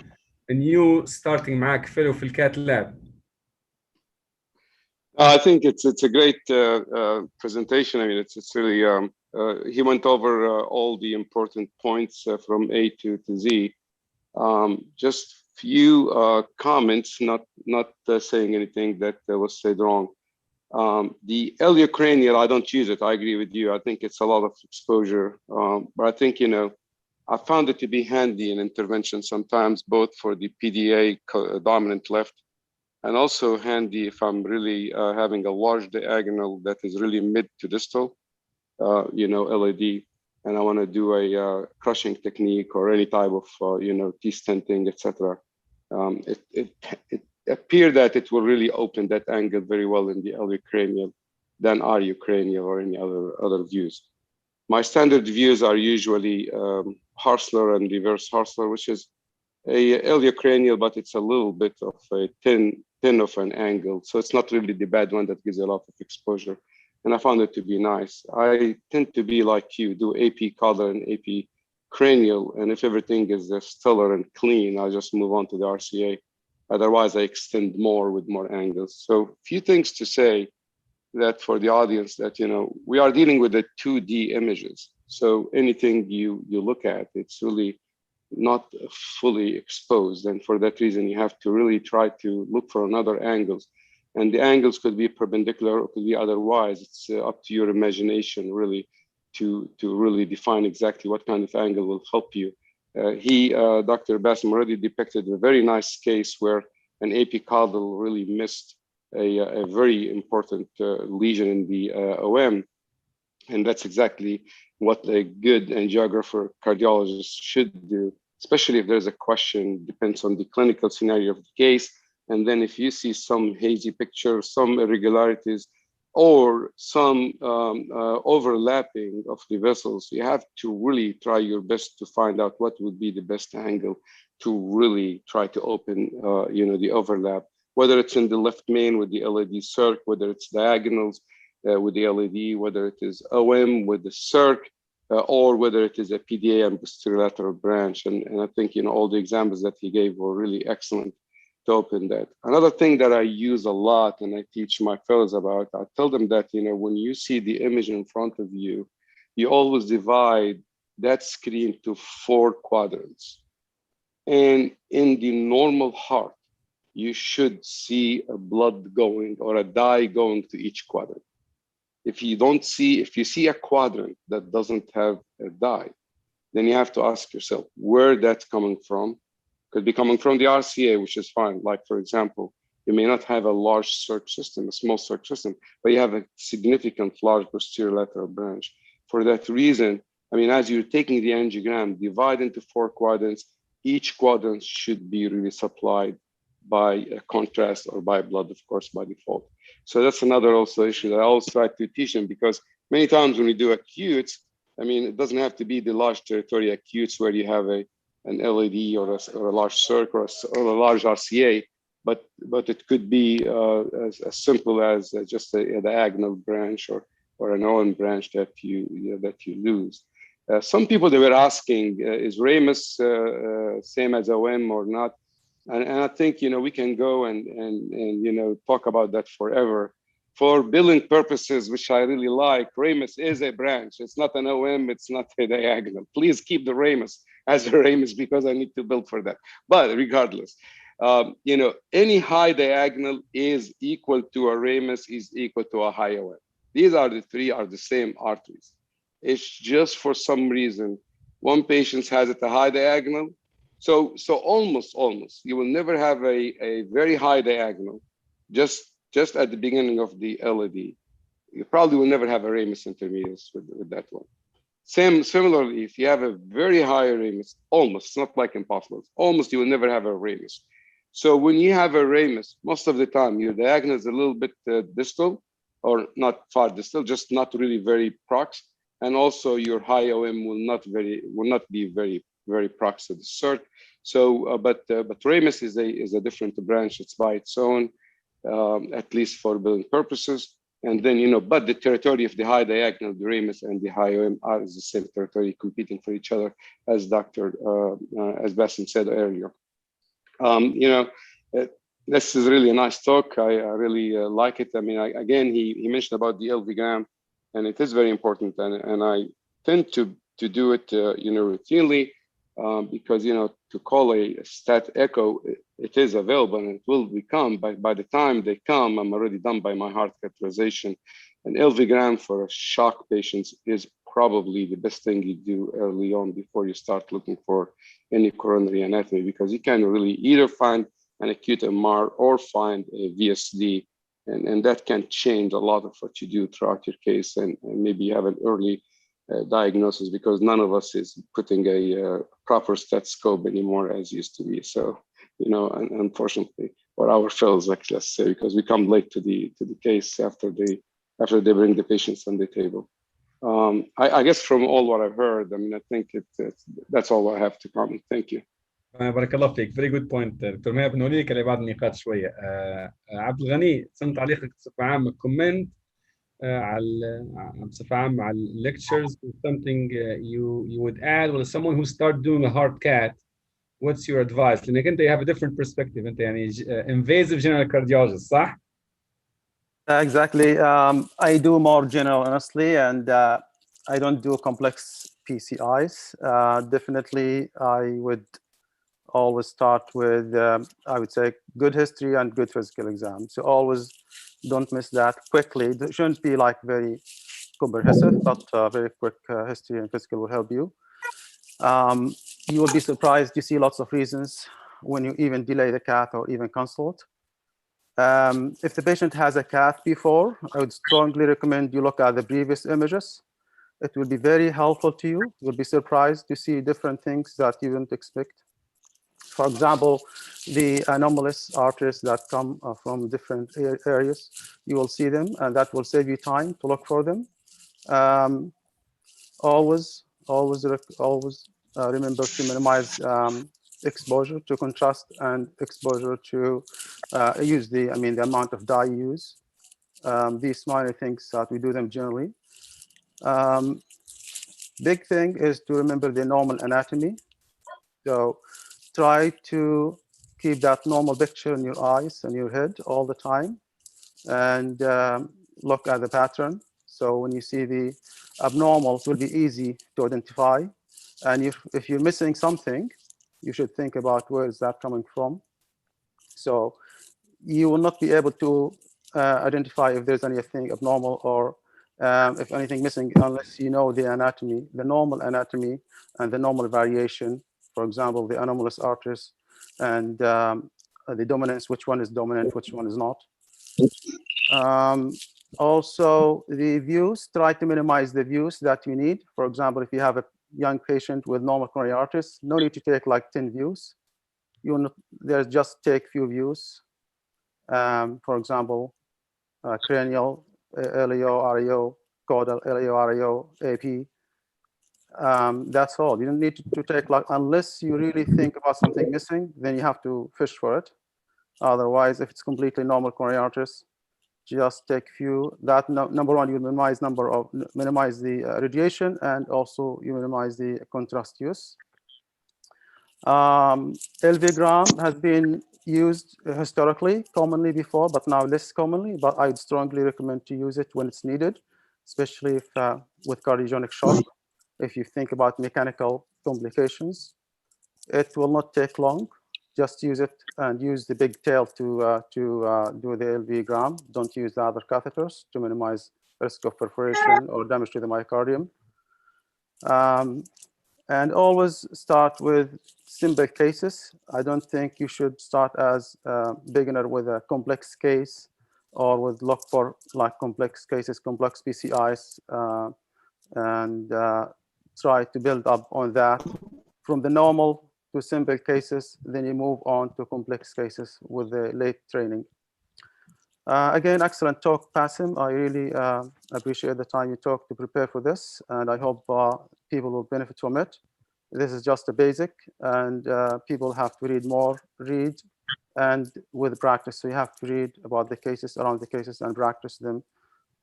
new starting معك fellow في الكات لاب? I think it's a great presentation. I mean, it's really he went over all the important points from A to Z. Just few comments, not saying anything that was said wrong. The iliocranial, I don't use it. I agree with you. I think it's a lot of exposure, but I think I found it to be handy in intervention sometimes, both for the PDA dominant left, and also handy if I'm really having a large diagonal that is really mid to distal, LAD, and I want to do a crushing technique or any type of, T-stenting, etc. It appeared that it will really open that angle very well in the iliocranial than ariocranial or any other views. My standard views are usually Harsler and reverse Harsler, which is a iliocranial, but it's a little bit of a thin of an angle. So it's not really the bad one that gives a lot of exposure. And I found it to be nice. I tend to be like you, do AP caudal and AP cranial. And if everything is stellar and clean, I'll just move on to the RCA. Otherwise, I extend more with more angles. So few things to say that for the audience that, we are dealing with the 2D images. So anything you look at, it's really not fully exposed. And for that reason, you have to really try to look for another angles. And the angles could be perpendicular or could be otherwise. It's up to your imagination really to really define exactly what kind of angle will help you. Dr. Basem already depicted a very nice case where an AP caudal really missed a very important lesion in the OM. And that's exactly what a good angiographer cardiologist should do, especially if there's a question, depends on the clinical scenario of the case. And then if you see some hazy picture, some irregularities, or some overlapping of the vessels, you have to really try your best to find out what would be the best angle to really try to open, the overlap. whether it's in the left main with the LAD circ, whether it's diagonals with the LAD, whether it is OM with the circ, or whether it is a PDA and posterior lateral branch. And I think, all the examples that he gave were really excellent to open that. Another thing that I use a lot and I teach my fellows about, I tell them that, when you see the image in front of you, you always divide that screen to 4 quadrants. And in the normal heart, you should see a blood going or a dye going to each quadrant. If you see a quadrant that doesn't have a dye, then you have to ask yourself where that's coming from. Could be coming from the RCA, which is fine. Like, for example, you may not have a large circ system, a small circ system, but you have a significant large posterior lateral branch. For that reason, as you're taking the angiogram, divide into 4 quadrants, each quadrant should be really supplied by a contrast or by blood, of course, by default. So that's another also issue that I always try to teach them, because many times when we do acutes, it doesn't have to be the large territory acutes where you have an LAD or a large circ or a large RCA, but it could be as simple as just a diagonal branch or an OM branch that you lose. Some people, they were asking, is ramus same as OM or not? And I think, we can go and talk about that forever. For billing purposes, which I really like, ramus is a branch. It's not an OM, it's not a diagonal. Please keep the ramus as a ramus because I need to bill for that. But regardless, any high diagonal is equal to a ramus is equal to a high OM. These are the 3 are the same arteries. It's just for some reason, one patient has it a high diagonal. So almost, you will never have a very high diagonal just at the beginning of the LAD. You probably will never have a ramus intermedius with that one. Similarly, if you have a very high ramus, almost, it's not like impossible, almost you will never have a ramus. So when you have a ramus, most of the time, your diagonal is a little bit distal, or not far distal, just not really very prox. And also your high OM will not be very prox to the circ. So, but ramus is a different branch. It's by its own, at least for billing purposes. And then, but the territory of the high diagonal, the ramus and the high OM are the same territory, competing for each other, as as Basem said earlier. This is really a nice talk. I really like it. Again, he mentioned about the LVgram, and it is very important. And I tend to do it, routinely, because, to call a stat echo, it is available and it will become, by the time they come, I'm already done by my heart catheterization. An LVgram for shock patients is probably the best thing you do early on before you start looking for any coronary anatomy, because you can really either find an acute MR or find a VSD, and that can change a lot of what you do throughout your case, and maybe you have an early diagnosis, because none of us is putting a proper stethoscope anymore as used to be. So, unfortunately, or our fellows, let's say, because we come late to the case after they bring the patients on the table. I guess from all what I've heard, I think that's all I have to comment. Thank you. بارك الله فيك. Very good point دكتور ماهر. بنقول لك على بعض النقاط شويه. عبد الغني، سن تعليقك بصفه عامه كومنت بصفه عامه على lectures, something you would add, or someone who start doing a hard cat, what's your advice? لانك انت you have a different perspective. انت يعني invasive general cardiologist, صح؟ Exactly. I do more general, honestly, and I don't do complex PCIs. Definitely, I would always start with, I would say, good history and good physical exam. So always don't miss that quickly. It shouldn't be like very comprehensive, but very quick history and physical will help you. You will be surprised. You see lots of reasons when you even delay the cath or even consult. If the patient has a cath before, I would strongly recommend you look at the previous images. It will be very helpful to you. You'll be surprised to see different things that you didn't expect. For example, the anomalous arteries that come from different areas, you will see them, and that will save you time to look for them. Always remember to minimize exposure to contrast and exposure to use the amount of dye you use. These minor things that we do them generally. Big thing is to remember the normal anatomy. So try to keep that normal picture in your eyes and your head all the time, and look at the pattern. So when you see the abnormal, it will be easy to identify. And if you're missing something, you should think about where is that coming from. So you will not be able to identify if there's anything abnormal or if anything missing unless you know the anatomy, the normal anatomy and the normal variation. For example, the anomalous arteries and the dominance, which one is dominant, which one is not. Also, the views, try to minimize the views that you need. For example, if you have a young patient with normal coronary arteries, no need to take like 10 views. There's just take few views. For example, cranial, LAO, RAO, caudal, LAO, RAO, AP. That's all. You don't need to take like, unless you really think about something missing, then you have to fish for it. Otherwise, if it's completely normal coronary arteries, just take few. That number one, you minimize the radiation, and also you minimize the contrast use. Lv has been used historically, commonly before, but now less commonly. But I'd strongly recommend to use it when it's needed, especially if with cardiogenic shock. If you think about mechanical complications, it will not take long. Just use it and use the big tail to do the Lv. Don't use the other catheters to minimize risk of perforation or damage to the myocardium. And always start with simple cases. I don't think you should start as a beginner with a complex case or with look for like complex cases, complex PCIs, and try to build up on that from the normal to simple cases, then you move on to complex cases with the late training. Again, excellent talk, Basem. I really appreciate the time you took to prepare for this, and I hope people will benefit from it. This is just a basic, and people have to read, and with practice. So you have to read about the cases, around the cases, and practice them,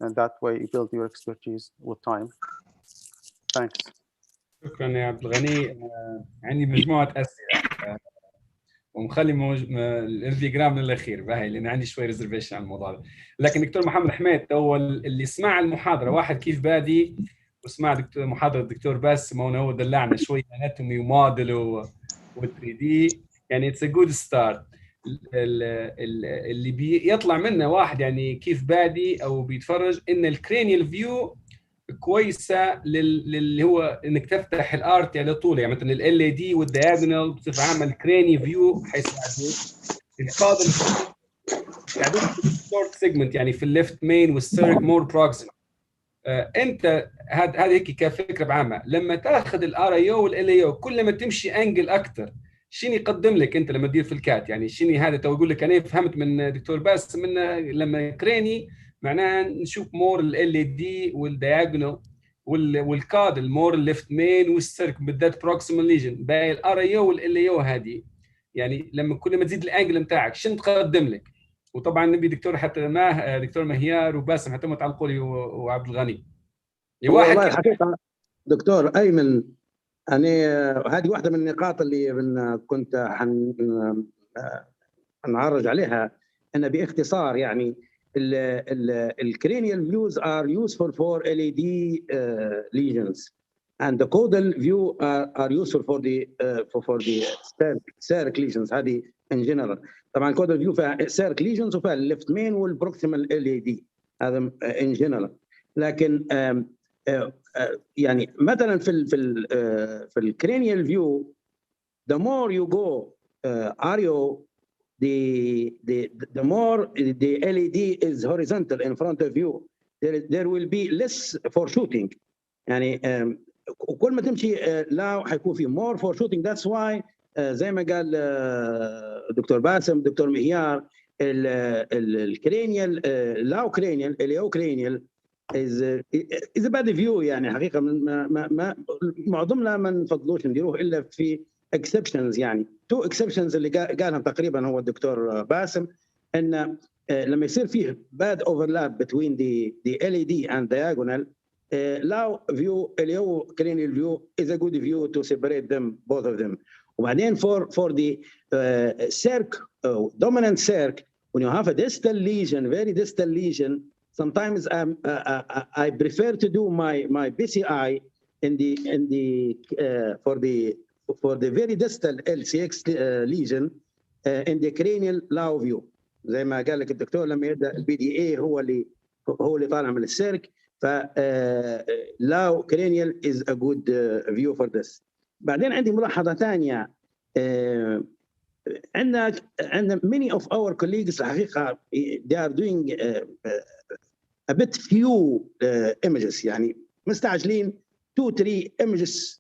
and that way you build your expertise with time. Thanks. شكرا يا عبد الغني. عندي مجموعة أسئلة ومخلي الانفيجرام للأخير باهي، لأن عندي شوي ريزرفيشن على الموضوع ده. لكن دكتور محمد حميد هو اللي سمع المحاضرة، واحد كيف بادي وسمع محاضرة الدكتور باسم، هو دلعنا شوي اناتومي وموديل و3 دي، يعني اتس ا جود ستارت. اللي بيطلع منه واحد يعني كيف بادي او بيتفرج ان الكرينيال فيو كويسه اللي هو انك تفتح الارتي على طول، يعني مثلا ال دي والدياجونال بصفه عامه الكريني فيو حيساعدوك. الكادل يساعدوك في الشورت سيجمنت، يعني في الليفت مين والسيرك مور بروكسيمال. انت هذا هيك كفكره بعامه، لما تاخذ الار اي او والال اي او كل ما تمشي انجل اكثر، شنو يقدم لك انت لما تدير في الكات؟ يعني شنو هذا؟ تو اقول لك انا فهمت من دكتور باسم من لما كريني معناها نشوف مور ال دي والدياجونال والكاد المور الليفت مين والسيرك بالذات بروكسيمال ليجن، باقي الار اي او والال اي او هذه، يعني لما كل ما تزيد الانجل نتاعك شنو تقدم لك؟ وطبعا نبي دكتور حتى دكتور مهيار وباسم حتى تعلقوا لي وعبد الغني. والله الحقيقه دكتور ايمن، انا هذه واحده من النقاط اللي كنت حنعرج عليها. ان باختصار يعني الكرينيال views are useful for LED lesions and the caudal view are useful for the CERC lesions. هذه in general. طبعا caudal view فيها CERC lesions وفيها الليفت مين والبروكسيمال LED، هذا in general. لكن يعني مثلا في الكرينيال فيو the more you go REO the more the LED is horizontal in front of you, there will be less for shooting. يعني وكل ما تمشي لا حيكون في more for shooting. That's why زي ما قال دكتور باسم دكتور مهيار الكرينيال لاو كرينيال اليو كرينيال is a bad view. يعني حقيقة ما معظمنا ما نفضلوش نديروه إلا في exceptions يعني two exceptions اللي قالهم تقريبا هو الدكتور باسم ان لما يصير فيه bad overlap between the LED and diagonal Low view LO cranial view is a good view to separate them both of them. وبعدين for the circ dominant circ when you have a distal lesion, very distal lesion, sometimes I prefer to do my PCI in the for the very distal LCX lesion in the cranial low view. زي ما قال لك الدكتور لما يبدا البي دي اي هو اللي طالع من السيرك ف low cranial is a good view for this. بعدين عندي ملاحظه ثانيه عندنا many of our colleagues الحقيقه they are doing a bit few images يعني مستعجلين 2-3 images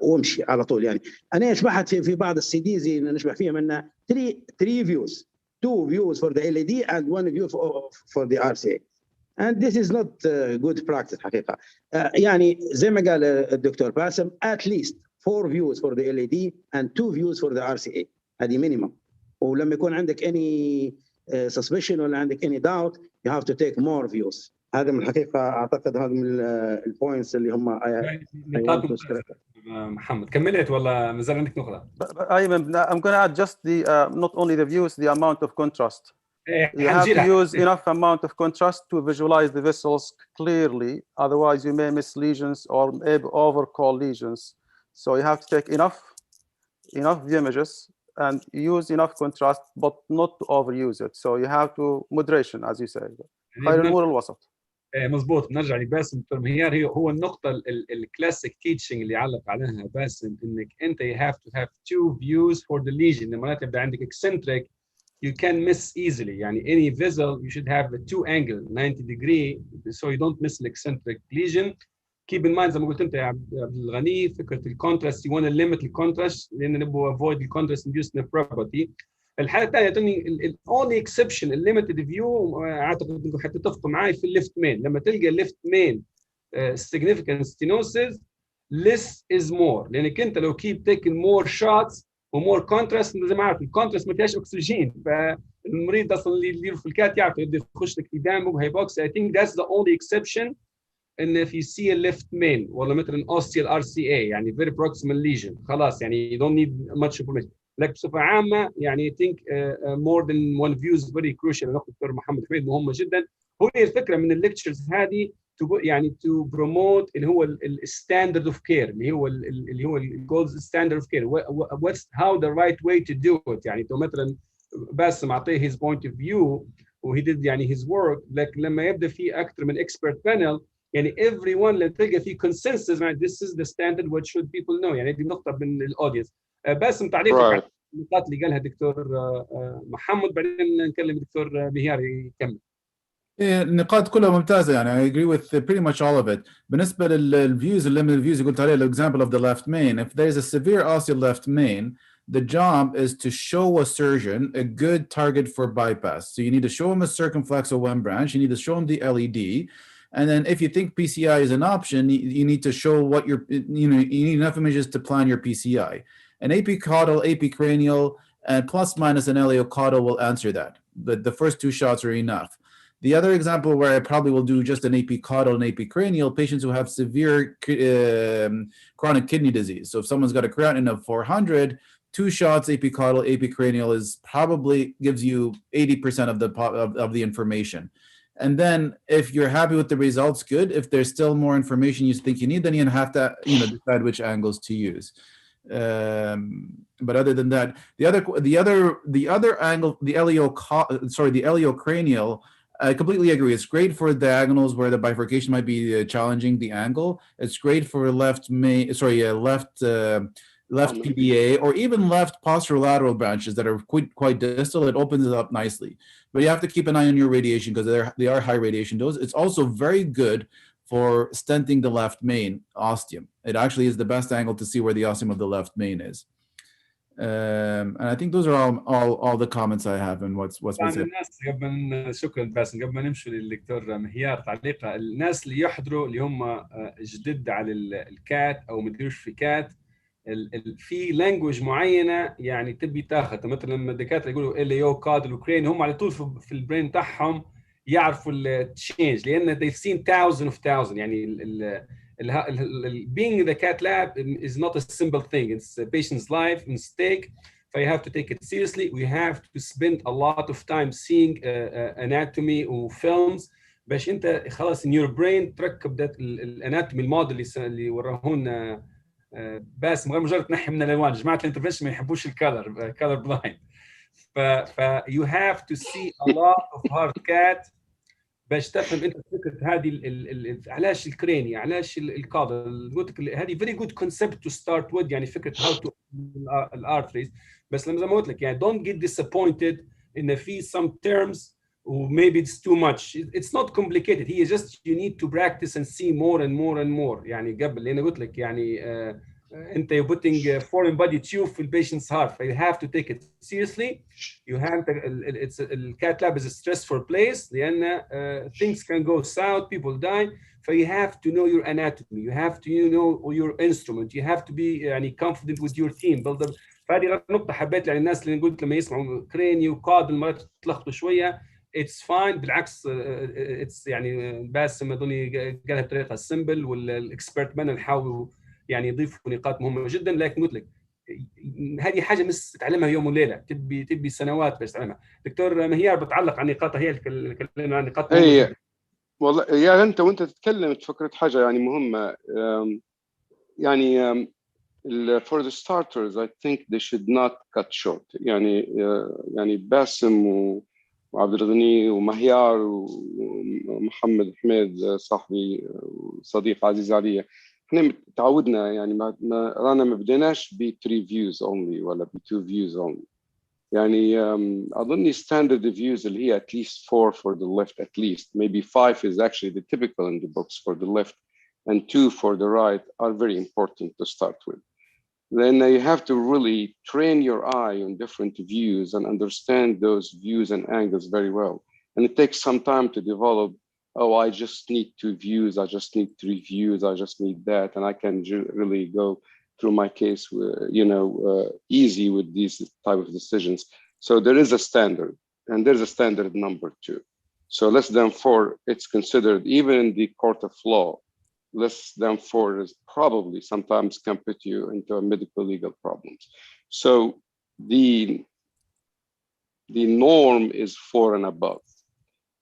وامشي على طول يعني انا شبحت في بعض السي ديز نشبح فيهم ان 3 views 2 views for the LED and 1 view for the RCA and this is not good practice حقيقه يعني زي ما قال الدكتور باسم at least 4 views for the LED and 2 views for the RCA هذه minimum ولما يكون عندك any suspicion ولا عندك any doubt you have to take more views. هذا من الحقيقه اعتقد هذا من البوينتس اللي هم محمد كملت ولا ما زال عندك نقطه؟ I'm going to add just the not only the views, the amount of contrast. You have to use enough amount of contrast to visualize the vessels clearly. Otherwise, you may miss lesions or overcall lesions. So you have to take enough images and use enough contrast, but not to overuse it. So you have to moderation, as you say. خير الأمور الوسط. مظبوط. نرجع لباسم دكتور مهيار هو النقطة الكلاسيك تيتشنج اللي علق عليها باسم انك انت you have to have 2 views for the lesion. لما تبدا عندك eccentric you can miss easily. يعني any vessel you should have a 2 angle 90 degree so you don't miss the eccentric lesion. keep in mind زي ما قلت انت يا عبد الغني فكرة الكونتراست you want to limit الكونتراست لان نبغى avoid the contrast induced nephropathy. الحالة الثانية تاني only exception limited view اعتقد انكم حتتفقوا معي في الليفت مين. لما تلقى الليفت مين significant stenosis less is more لانك انت لو keep taking more shots ومور contrast زي ما عارف الكونتراست ما فيهاش اكسجين فالمريض اصلا اللي يدير في الكات يعرف يبدا يخش لك في دم وهيبوكس. I think that's the only exception ان في سي الليفت مين ولا مثلا اوستيال ار سي اي يعني very proximal lesion خلاص يعني you don't need much information. لكن بصفه عامه يعني I think more than one view is very crucial. نقطه دكتور محمد حميد مهمه جدا. هو الفكره من الليكتشرز هذه يعني to promote اللي هو الستاندرد اوف كير اللي هو الجولد ستاندرد اوف كير what's how the right way to do it. يعني تو مثلا باسم اعطيه his point of view وهي did يعني his work. لكن لما يبدا في اكثر من expert panel يعني everyone اللي تلقى في consensus this is the standard what should people know. يعني دي نقطه من الاودينس. باسم تعليقك على النقاط اللي قالها الدكتور محمد بعدين نكلم الدكتور مهيار يكمل. النقاط كلها ممتازه يعني I agree with pretty much all of it. بالنسبه للفيوز اللي من الفيوز اللي قلت عليه example of the left main if there is a severe ostial left main the job is to show a surgeon a good target for bypass. So you need to show him a circumflexo one branch, you need to show him the LED. And then if you think PCI is an option, you need to show what your, you need enough images to plan your PCI. An AP caudal, AP cranial, and plus minus an LAO caudal will answer that. The first 2 shots are enough. The other example where I probably will do just an AP caudal and AP cranial, patients who have severe chronic kidney disease. So if someone's got a creatinine of 400, 2 shots AP caudal, AP cranial is probably gives you 80% of the information. And then if you're happy with the results, good. If there's still more information you think you need, then you have to decide which angles to use. But other than that, the other angle, the LEO cranial, I completely agree. It's great for diagonals where the bifurcation might be challenging the angle. It's great for left PDA or even left posterolateral branches that are quite distal. It opens it up nicely. But you have to keep an eye on your radiation because they are high radiation dose. It's also very good for stenting the left main ostium. It actually is the best angle to see where the ostium of the left main is. And I think those are all the comments I have and what's been said. شكرا باسم. قبل ما نمشي للدكتور مهيار تعليقه الناس اللي يحضروا اللي هم جدد على الكات او ما يديروش في كات في لانجوج معينه يعني تبي تاخذ، مثلا لما الدكاتره يقولوا LAO كادل وكرين، هم على طول في البرين تاعهم يعرفوا التشينج، لان they've seen thousands of thousands. يعني being in the cath lab is not a simple thing. It's a patient's life mistake. So you have to take it seriously. We have to spend a lot of time seeing anatomy or films باش انت خلاص in your brain تركب ده الاناتومي الموديل اللي وراهونا باسم، غير مجرد تنحي من الالوان. جماعه الانترفنشن ما يحبوش الكالر بلايند. ف you have to see a lot of hard cat باش تفهم انت فكره هذه علاش الكريني، علاش الكادل. قلت لك هذه very good concept to start with، يعني فكره how to الارتريز. بس لما زي ما قلت لك يعني don't get disappointed ان في some terms or maybe it's too much. It's not complicated. He just you need to practice and see more and more and more. يعني قبل لأن قلت لك يعني أنت you're putting foreign body tube في patient's heart. You have to take it seriously. You have to, it's the cath lab is a stressful place لأن things can go south, people die. So you have to know your anatomy. You have to know your instrument. You have to be يعني confident with your team. build up. فهذه نقطة حبيت يعني الناس اللي قلت لما يسمعوا كريني وكادل مرات تلخبطوا شوية. It's fine. بالعكس it's يعني باسم اظني قالها بطريقه سمبل، والاكسبرت مان نحاولوا يعني يضيفوا نقاط مهمه جدا. لكن قلت لك هذه حاجه مش تتعلمها يوم وليله، تبي سنوات باش تعلمها. دكتور مهيار بتعلق على نقاطها، هي اللي تكلمنا عن نقاط مهمه جدا. والله يا انت وانت تتكلم تفكرت حاجه يعني مهمه. يعني for the starters I think they should not cut short. يعني باسم وعبد الغني ومهيار ومحمد حميد صاحبي وصديق عزيز علي، احنا تعودنا يعني رانا ما بديناش ب 3 views only ولا ب 2 views only. يعني اظن standard views اللي هي at least 4 for the left, at least maybe 5 is actually the typical in the books for the left, and 2 for the right are very important to start with. Then you have to really train your eye on different views and understand those views and angles very well. And it takes some time to develop, oh, I just need 2 views, I just need 3 views, I just need that. And I can really go through my case, easy with these type of decisions. So there is a standard, and there's a standard number too. So less than 4, it's considered, even in the court of law, less than 4 is probably sometimes can put you into a medical legal problems. So the norm is 4 and above,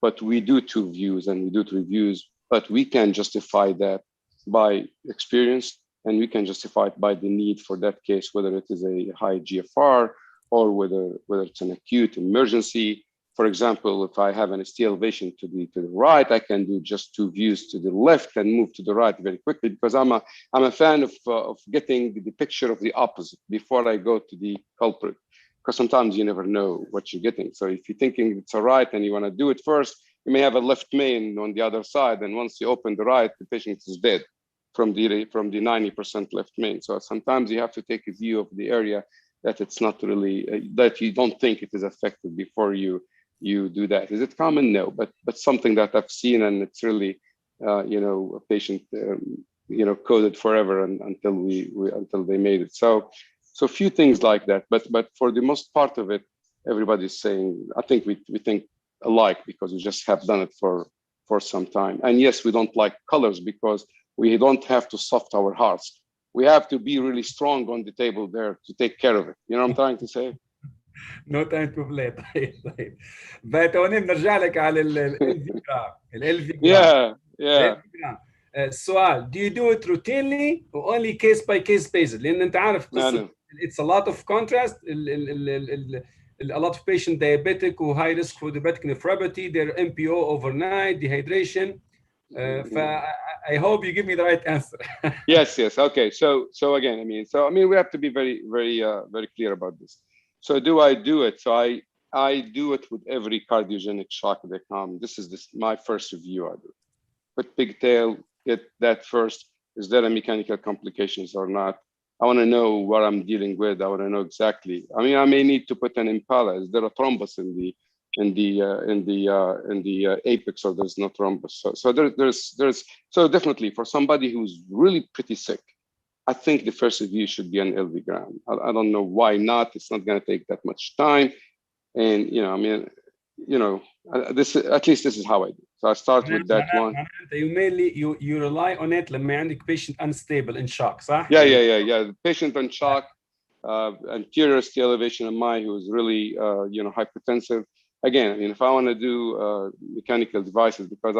but we do 2 views and we do 3 views, but we can justify that by experience, and we can justify it by the need for that case, whether it is a high GFR or whether it's an acute emergency. For example, if I have an ST elevation to the right, I can do just 2 views to the left and move to the right very quickly, because I'm a fan of getting the picture of the opposite before I go to the culprit, because sometimes you never know what you're getting. So if you're thinking it's a right and you want to do it first, you may have a left main on the other side, and once you open the right, the patient is dead from the 90% left main. So sometimes you have to take a view of the area that it's not really that you don't think it is affected before you do that. Is it common? No, but something that I've seen, and it's really a patient coded forever until they made it. So few things like that, but for the most part of it, everybody's saying, I think we think alike because we just have done it for some time. And yes, we don't like colors because we don't have to soft our hearts. We have to be really strong on the table there to take care of it. You know what I'm trying to say? No time to play. طيب فتوني بنرجع لك على ال Yeah. السؤال, do you do it routinely or only case by case basis؟ لأن أنت عارف قصة it's a lot of contrast, a lot of patient diabetic or high risk for diabetic nephropathy, their MPO overnight, dehydration. I hope you give me the right answer. Yes. Okay. So again, we have to be very, very, very clear about this. So do I do it? So I do it with every cardiogenic shock that comes. This is my first review. I do. Put pigtail, get that first. Is there a mechanical complications or not? I want to know what I'm dealing with. I want to know exactly. I may need to put an impala. Is there a thrombus in the apex, or there's no thrombus? So there's so definitely for somebody who's really pretty sick, I think the first review should be an LVgram. I don't know why not. It's not going to take that much time. And, you know, I mean, you know, at least this is how I do. So I start with that one. You mainly you rely on it لما عندك patient unstable in shock, صح? Yeah. The patient on shock, anterior ST elevation MI who is really, you know, hypertensive. Again, I mean, if I want to do mechanical devices, because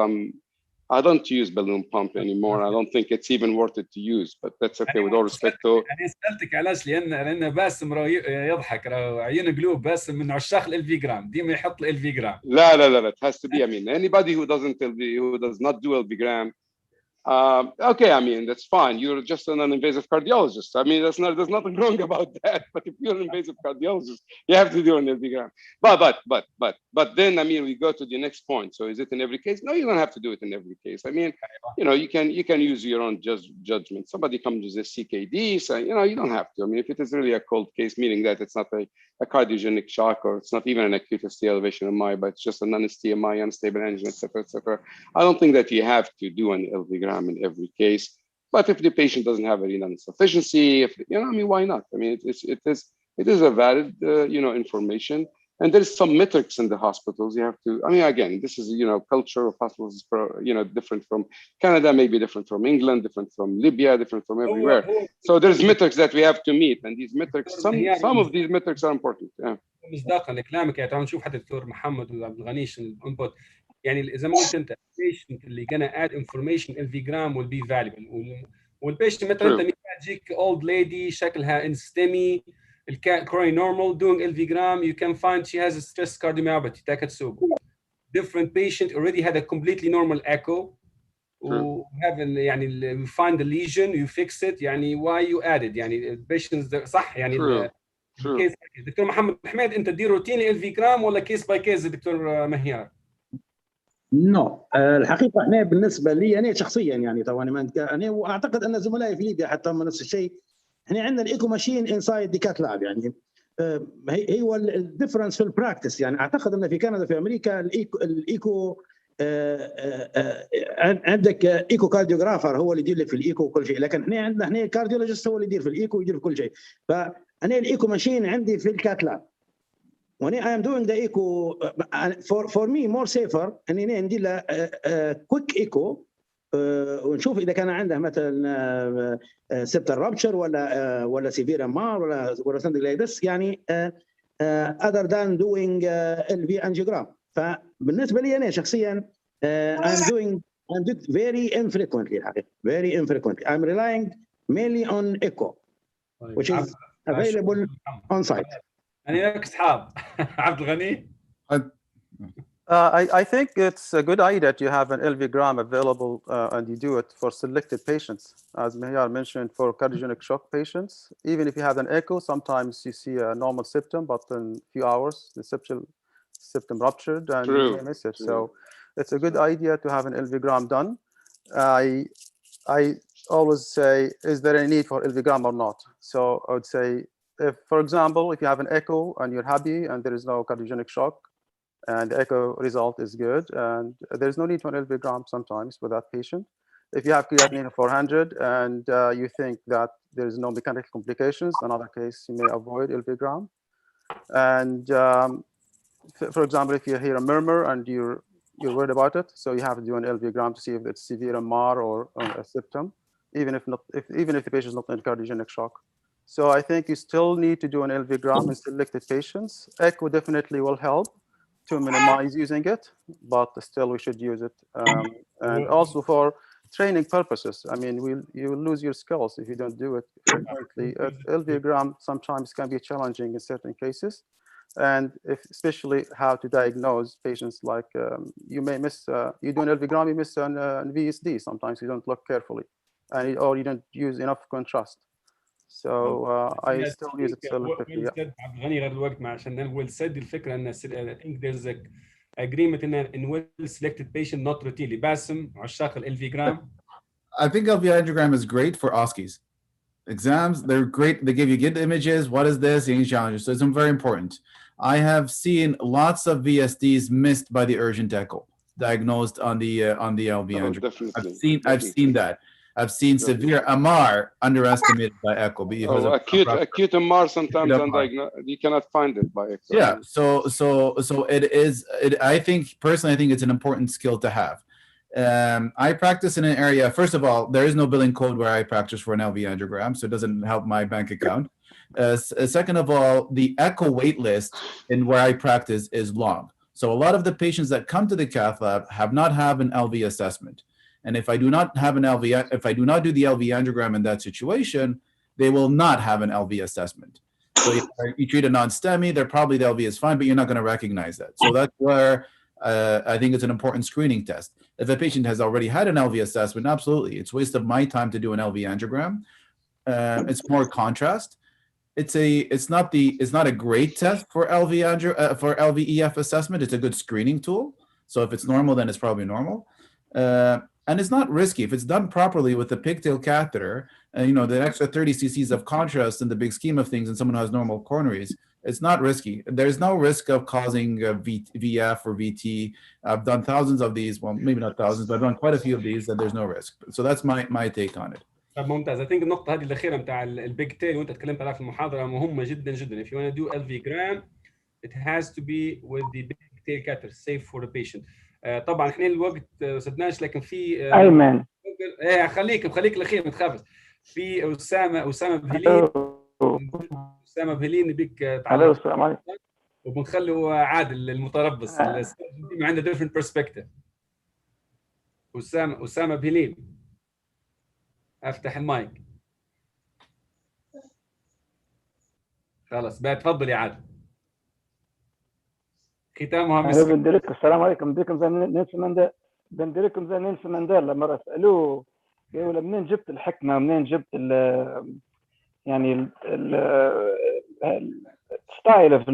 I don't use balloon pump anymore. I don't think it's even worth it to use, but that's okay with all respect to. أنا سألتك علاش لأن باسم يضحك عيون قلوب باسم من عشاق ال جرام ديما يحط ال جرام. لا. It has to be. I mean, anybody who does not do LV gram, okay, I mean, that's fine. You're just an invasive cardiologist. I mean, there's nothing wrong about that. But if you're an invasive cardiologist, you have to do an LVgram. But then, I mean, we go to the next point. So is it in every case? No, you don't have to do it in every case. I mean, you know, you can use your own judgment. Somebody comes with a CKD, so, you know, you don't have to. I mean, if it is really a cold case, meaning that it's not a cardiogenic shock, or it's not even an acute ST elevation MI, but it's just a non-ST MI, unstable angina, etc. I don't think that you have to do an LVgram in every case. But if the patient doesn't have a renal insufficiency, if, you know, I mean, why not? I mean, it is a valid, you know, information. And there's some metrics in the hospitals. You have to, I mean, again, this is, you know, culture of hospitals, you know, different from Canada, maybe different from England, different from Libya, different from everywhere. So there's metrics that we have to meet, and these metrics, some of these metrics are important. Yeah. مصداقا لكلامك يعني نشوف حتى الدكتور محمد وعبد الغنيش الانبوت يعني زي ما قلت انت البيشنت اللي gonna add information LVgram will be valuable والبيشنت مثلا انت تجيك old lady شكلها in STEMI coronary normal doing LVgram you can find she has a stress cardiomyopathy تاكتسوب different patient already had a completely normal echo و have يعني you find the lesion you fix it يعني why you added يعني patients صح يعني كيس دكتور محمد حميد انت تدير روتيني LVgram ولا كيس باي كيس دكتور مهيار؟ نو الحقيقه احنا بالنسبه لي انا شخصيا يعني طبعا انا واعتقد ان زملائي في ليبيا حتى هم نفس الشيء احنا عندنا الايكو ماشين انسايد دي كات لاب يعني هو الديفرنس في البراكتس يعني اعتقد ان في كندا في امريكا الايكو عندك ايكو كارديوغرافر هو اللي يدير لك في الايكو وكل شيء لكن احنا عندنا كارديولوجيست هو اللي يدير في الايكو ويدير في كل شيء فانا الايكو ماشين عندي في الكات لاب when I am doing the echo for me more safer اني ندير له quick echo ونشوف اذا كان عنده مثلا septal rupture ولا severe MR ولا something like this يعني other than doing Lv Angiogram فبالنسبه لي انا شخصيا I'm doing very infrequently الحقيقه very infrequently I'm relying mainly on echo which is available on site. أنا لك أصحاب عبد الغني. I think it's a good idea that you have an LVgram available and you do it for selected patients. As Mihiyar mentioned, for cardiogenic shock patients, even if you have an echo, sometimes you see a normal septum, but in a few hours, the septum ruptured and you may miss it. So it's a good idea to have an LVgram done. I always say, is there a need for LVgram or not? So I would say, if, for example, if you have an echo and you're happy and there is no cardiogenic shock and the echo result is good and there's no need for an LVgram sometimes with that patient. If you have creatinine of 400 and you think that there's no mechanical complications, another case you may avoid LVgram. And for example, if you hear a murmur and you're worried about it, so you have to do an LVgram to see if it's severe MR or a septum, even if the patient is not in cardiogenic shock. So I think you still need to do an LVgram in selected patients. Echo definitely will help to minimize using it, but still we should use it. And also for training purposes. I mean, you will lose your skills if you don't do it frequently. LVgram sometimes can be challenging in certain cases. And especially how to diagnose patients like you may miss, you do an LVgram, you miss an VSD. Sometimes you don't look carefully or you don't use enough contrast. So I still use it selectively. عبد الغني غير الوقت عشان well said الفكره ان I think there's a agreement in well selected patient not routinely. باسم عشاق ال LVgram. I think Lv Angiogram is great for OSCEs. Exams, they're great. They give you good images. What is this? Angiometry. So it's very important. I have seen lots of VSDs missed by the urgent echo, diagnosed on the Lv Angiogram. I've seen that. I've seen severe MR underestimated by echo. Acute MR sometimes you cannot find it by echo. Yeah, so it is. I think personally, I think it's an important skill to have. I practice in an area. First of all, there is no billing code where I practice for an LV angiogram, so it doesn't help my bank account. Second of all, the echo wait list in where I practice is long. So a lot of the patients that come to the cath lab have not had an LV assessment. And if I do not have an LV, if I do not do the LV angiogram in that situation, they will not have an LV assessment. So you treat a non-STEMI, they're probably the LV is fine, but you're not going to recognize that. So that's where I think it's an important screening test. If a patient has already had an LV assessment, absolutely, it's a waste of my time to do an LV angiogram. It's more contrast. It's not a great test for LVEF assessment. It's a good screening tool. So if it's normal, then it's probably normal. And it's not risky if it's done properly with the pigtail catheter. And the extra 30 cc's of contrast in the big scheme of things in someone who has normal coronaries, it's not risky. There's no risk of causing VF or VT. I've done thousands of these. Well, maybe not thousands, but I've done quite a few of these. That there's no risk. So that's my take on it. طب ممتاز. I think النقطة هذه الأخيرة بتاع البيج تيل وأنت تكلمت عليها في المحاضرة مهمة جدا جدا. If you want to do LV gram, it has to be with the big tail catheter, safe for the patient. طبعا احنا الوقت سدناش لكن في ايمن خليك الأخير ما تخافش. في أسامة بهلين. أسامة بهلين بيك الو السلام عليكم. وبنخلوا عادل المتربص عنده different perspective. أسامة بهلين. افتح المايك. خلاص بقى تفضل يا عادل. ختامها مسك. بندركم السلام عليكم. بندركم زي نيلسون مانديلا مرة سألوه قالوا منين جبت الحكمة منين جبت يعني ستايل اوف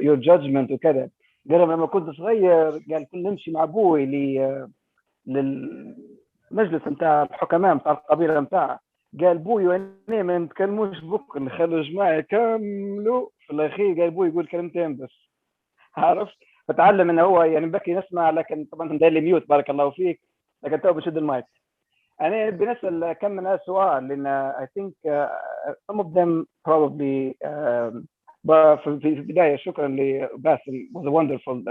يور جادجمنت وكذا. قال لما كنت صغير قال كنت نمشي مع ابوي للمجلس نتاع الحكماء نتاع القبيله نتاعه. قال بوي وانا ما نتكلموش بك نخلوا جماعه يكملوا في الاخير. قال بوي يقول كلمتين بس عرفت. فتعلم انه هو يعني بكي نسمع لكن طبعا داير لي ميوت بارك الله فيك لكن تو بشد المايك. انا بنسال كم من سؤال لان I think some of them probably في البدايه شكرا لباسم was a wonderful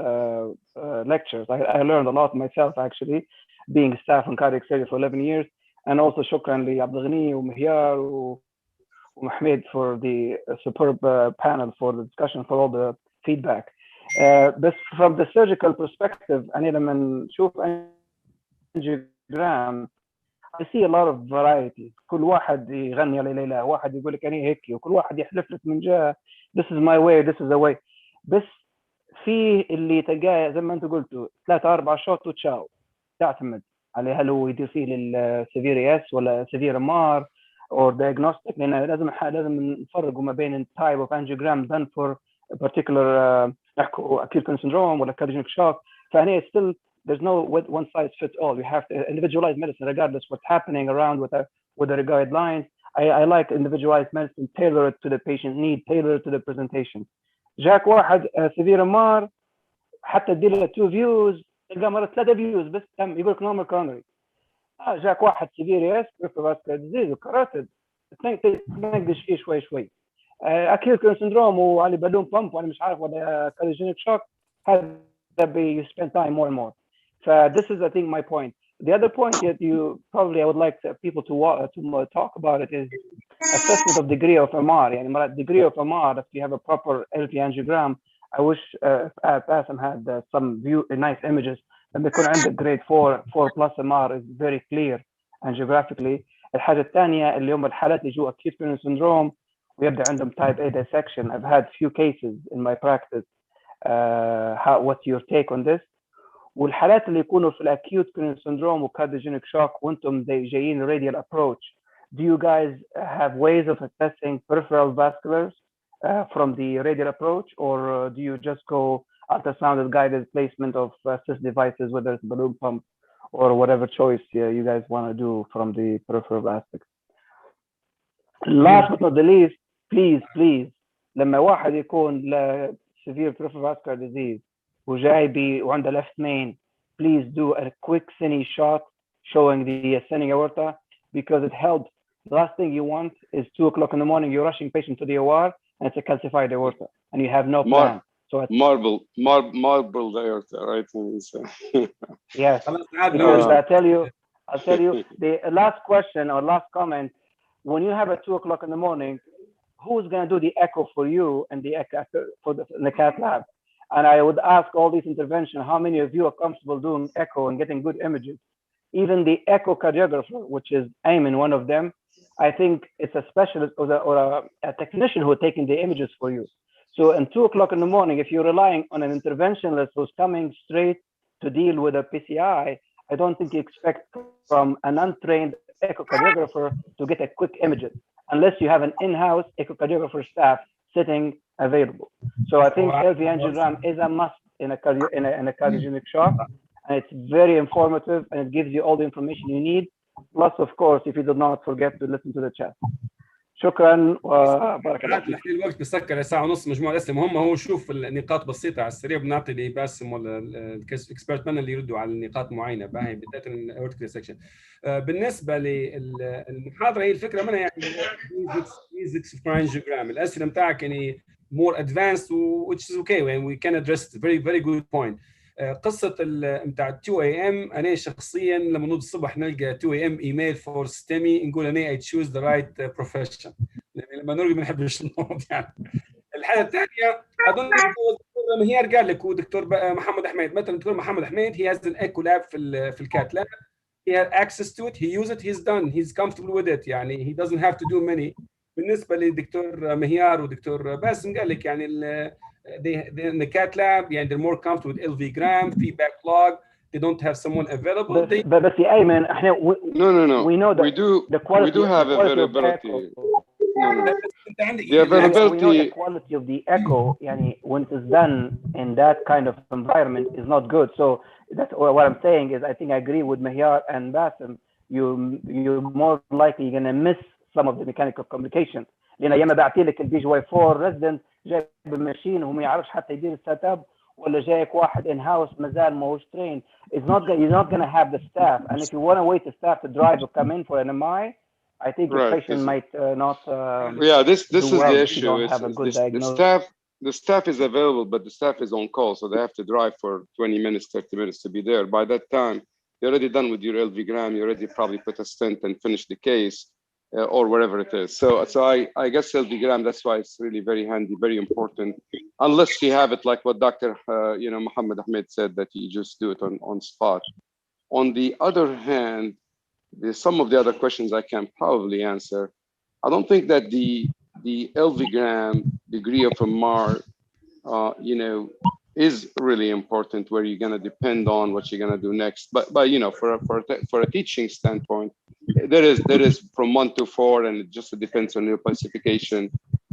lectures. I learned a lot myself actually being staff in cardiac surgery for 11 years and also شكرا لعبد الغني ومهيار ومحمد for the superb panel for the discussion for all the feedback. But from the surgical perspective أنا لما نشوف angiogram I see a lot of variety. كل واحد يغني يا ليلى واحد يقول لك أنا هيك وكل واحد يحلف لك من جهة this is my way this is the way. بس في اللي تلقاه زي ما أنت قلتوا 3-4 شوت وتشاو تعتمد على هل هو يدير فيه للسيفير اس ولا سيفير MR or diagnostic. لأن لازم نفرق ما بين type of angiogram done for a particular acute coronary syndrome ولا cardiogenic shock. فهنا still there's no one size fits all. You have to individualize medicine regardless what's happening around with the guidelines. I like individualized medicine, tailor it to the patient need, tailor it to the presentation. جاك واحد severe MR حتى تدير له 2 views تلقى مرة 3 views بس تم يقول لك normal coronary. جاك واحد severe S peripheral vascular disease وكاراتيد تنقش فيه شوي. acute coronary syndrome وعلي بالون بامب وأنا مش عارف ولا cardiogenic shock هذا you spend time more and more. So this is I think my point. The other point that I would like people to talk about it is assessment of degree of MR. يعني degree of MR if you have a proper Lv angiogram. I wish Basem had some nice images and they could end the grade 4+ MR is very clear angiographically. الحاجة الثانية اللي هم الحالات اللي جو acute coronary syndrome ويبدأ عندهم type A dissection. I've had few cases in my practice. What's your take on this? والحالات اللي يكونوا في الacute coronary syndrome وcardiogenic shock وانتم جايين radial approach. Do you guys have ways of assessing peripheral vasculars from the radial approach, or do you just go ultrasound guided placement of assist devices, whether it's balloon pump or whatever choice you guys want to do from the peripheral aspects? Last but not the least, please لما واحد يكون severe peripheral vascular disease وجاي وعنده left main, please do a quick Cine shot showing the ascending aorta because it helps. The last thing you want is 2 o'clock in the morning, you're rushing patient to the OR, and it's a calcified aorta, and you have no plan. So it's marble aorta, right? yes, because I'll tell you, the last question or last comment, when you have at 2 o'clock in the morning, who's going to do the echo for you and the echo in the cath lab? And I would ask all these interventions, how many of you are comfortable doing echo and getting good images? Even the echocardiographer, which is Ayman, one of them, I think it's a specialist or a technician who are taking the images for you. So at 2 o'clock in the morning, if you're relying on an interventionalist who's coming straight to deal with a PCI, I don't think you expect from an untrained echocardiographer to get a quick images, unless you have an in-house echocardiographer staff sitting available. So I think Lv angiogram is a must in a cardiogenic shock, and it's very informative, and it gives you all the information you need. Plus, of course, if you do not forget to listen to the chat. شكرا وبارك الله فيك. الوقت بيسكر ساعه ونص مجموعه الاسئله مهمه. هو شوف النقاط بسيطه على السريع، بنعطي لباسم ولا الاكسبرت من اللي يردوا على النقاط معينه باهي بدايه الاورتيك ديسكشن. بالنسبه للمحاضره هي الفكره منها يعني basics of angiogram. الاسئله بتاعك يعني more advanced which is okay and we can address it. Very good point. قصه بتاع 2 AM انا شخصيا لما نوض الصبح نلقى 2 AM ايميل فور ستيمي نقول انا I choose the right profession. يعني لما نرجع ما نحبش النوض يعني. الحاله الثانيه اظن الدكتور مهيار قال لك ودكتور محمد حميد مثلا. الدكتور محمد حميد he has an echo lab في الكات لاب. he has access to it, he use it, he's done, he's comfortable with it يعني he doesn't have to do many. بالنسبه للدكتور مهيار ودكتور باسم قال لك يعني in the cath lab يعني they're more comfortable with LV gram, feedback log, they don't have someone available. بس يا ايمن احنا no we know that we do have availability. The availability, we know the quality of the echo يعني when it is done in that kind of environment is not good. So that's what I'm saying is I think I agree with Mahyar and Basem. You're more likely you're going to miss some of the mechanical complications. لأن أيام بعتي لك البي جي واي 4 resident جايب الماشين وما يعرفش حتى يدير السيت اب، ولا جايك واحد in house مازال ما هوش trained. You're not going to have the staff, and if you want to wait the staff to drive or come in for an MI, I think the patient might not. This is the issue. The staff is available, but the staff is on call, so they have to drive for 20 minutes, 30 minutes to be there. By that time, you're already done with your LV gram. You already probably put a stent and finish the case, or whatever it is. So I guess LV gram. That's why it's really very handy, very important. Unless you have it like what Dr. Mohammed Ahmed said, that you just do it on spot. On the other hand, some of the other questions I can probably answer. I don't think that the LV gram degree of MR, is really important where you're going to depend on what you're going to do next. But for a teaching standpoint, there is from 1 to 4, and it just depends on your classification,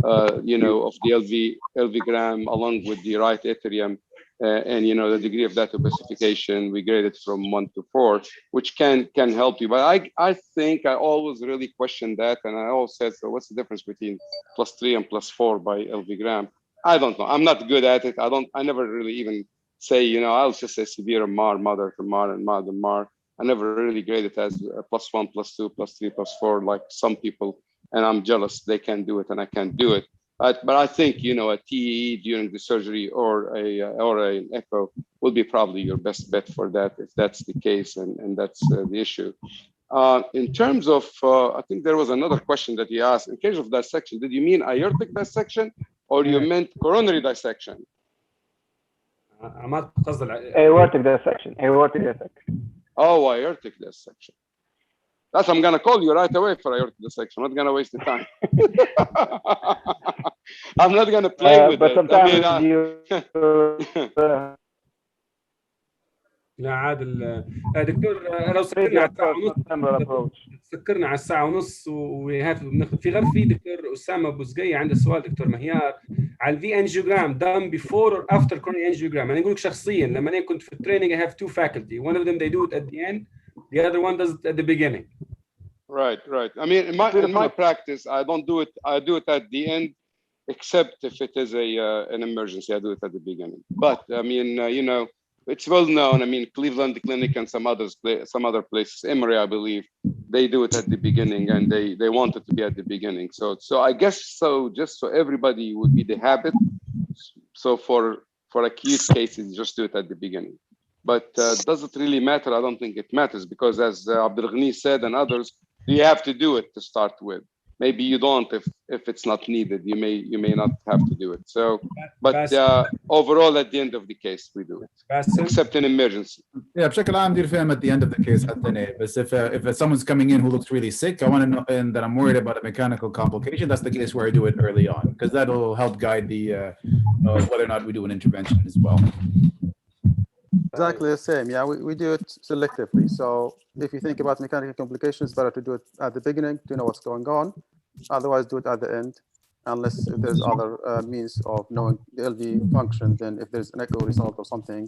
of the LV gram along with the right atrium. And the degree of that opacification, we grade it from 1 to 4, which can help you. But I think I always really questioned that, and I always said, so what's the difference between +3 and +4 by LV gram? I don't know. I'm not good at it. I never really even say, I'll just say severe MR, moderate MR, and mild MR. I never really grade it as +1, +2, +3, +4 like some people, and I'm jealous they can do it and I can't do it. But I think a TEE during the surgery or an echo will be probably your best bet for that if that's the case, and that's the issue. In terms of, I think there was another question that he asked. In case of dissection, did you mean aortic dissection or you meant coronary dissection? Aortic dissection. Oh, aortic dissection. That's I'm gonna call you right away for aortic dissection. I'm not gonna waste the time. I'm not gonna play with but it. Sometimes لا عادل دكتور لو سكرنا على الساعة ونص وناخذ في دكتور أسامة بوزقي عنده سؤال دكتور مهيار على الفي انجيوجرام done before or after coronary angiogram. أنا أقول لك شخصيا لما أنا كنت في التريننج I have 2 faculty. One of them they do it at the end, the other one does it at the beginning. Right. I mean, in my practice, I don't do it. I do it at the end, except if it is an emergency. I do it at the beginning. But I mean, it's well known. I mean, Cleveland Clinic and some other places, Emory, I believe, they do it at the beginning, and they want it to be at the beginning. So I guess so. Just so everybody would be the habit. So for acute cases, just do it at the beginning. But does it really matter? I don't think it matters, because as Abdul Ghani said and others, you have to do it to start with. Maybe you don't if it's not needed. You may not have to do it. So, but overall, at the end of the case, we do it, except in emergency. Yeah, بشكل عام دير فهم at the end of the case حتى أنا. But if someone's coming in who looks really sick, I want to know, and that I'm worried about a mechanical complication, that's the case where I do it early on, because that'll help guide the whether or not we do an intervention as well. Exactly the same. Yeah, we do it selectively. So if you think about mechanical complications, better to do it at the beginning to know what's going on. Otherwise, do it at the end, unless there's other means of knowing the LV function. Then if there's an echo result or something,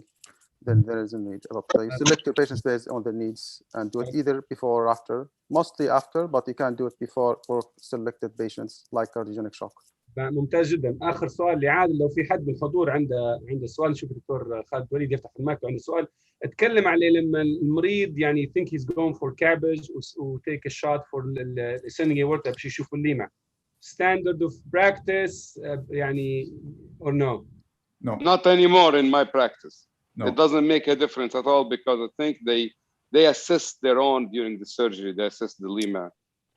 then there is a need. So you select your patients based on their needs and do it either before or after. Mostly after, but you can do it before for selected patients like cardiogenic shock. ممتاز جدا. اخر سؤال لعادل، لو في حد بالحضور عنده سؤال، نشوف الدكتور خالد وليد يفتح المايك وعنده سؤال. اتكلم على لما المريض يعني think he's going for cabbage و take a shot for ascending aorta باش يشوفوا الليمة. Standard of practice يعني or no? No. Not anymore in my practice. No. It doesn't make a difference at all, because I think they assess their own during the surgery. They assess the lima.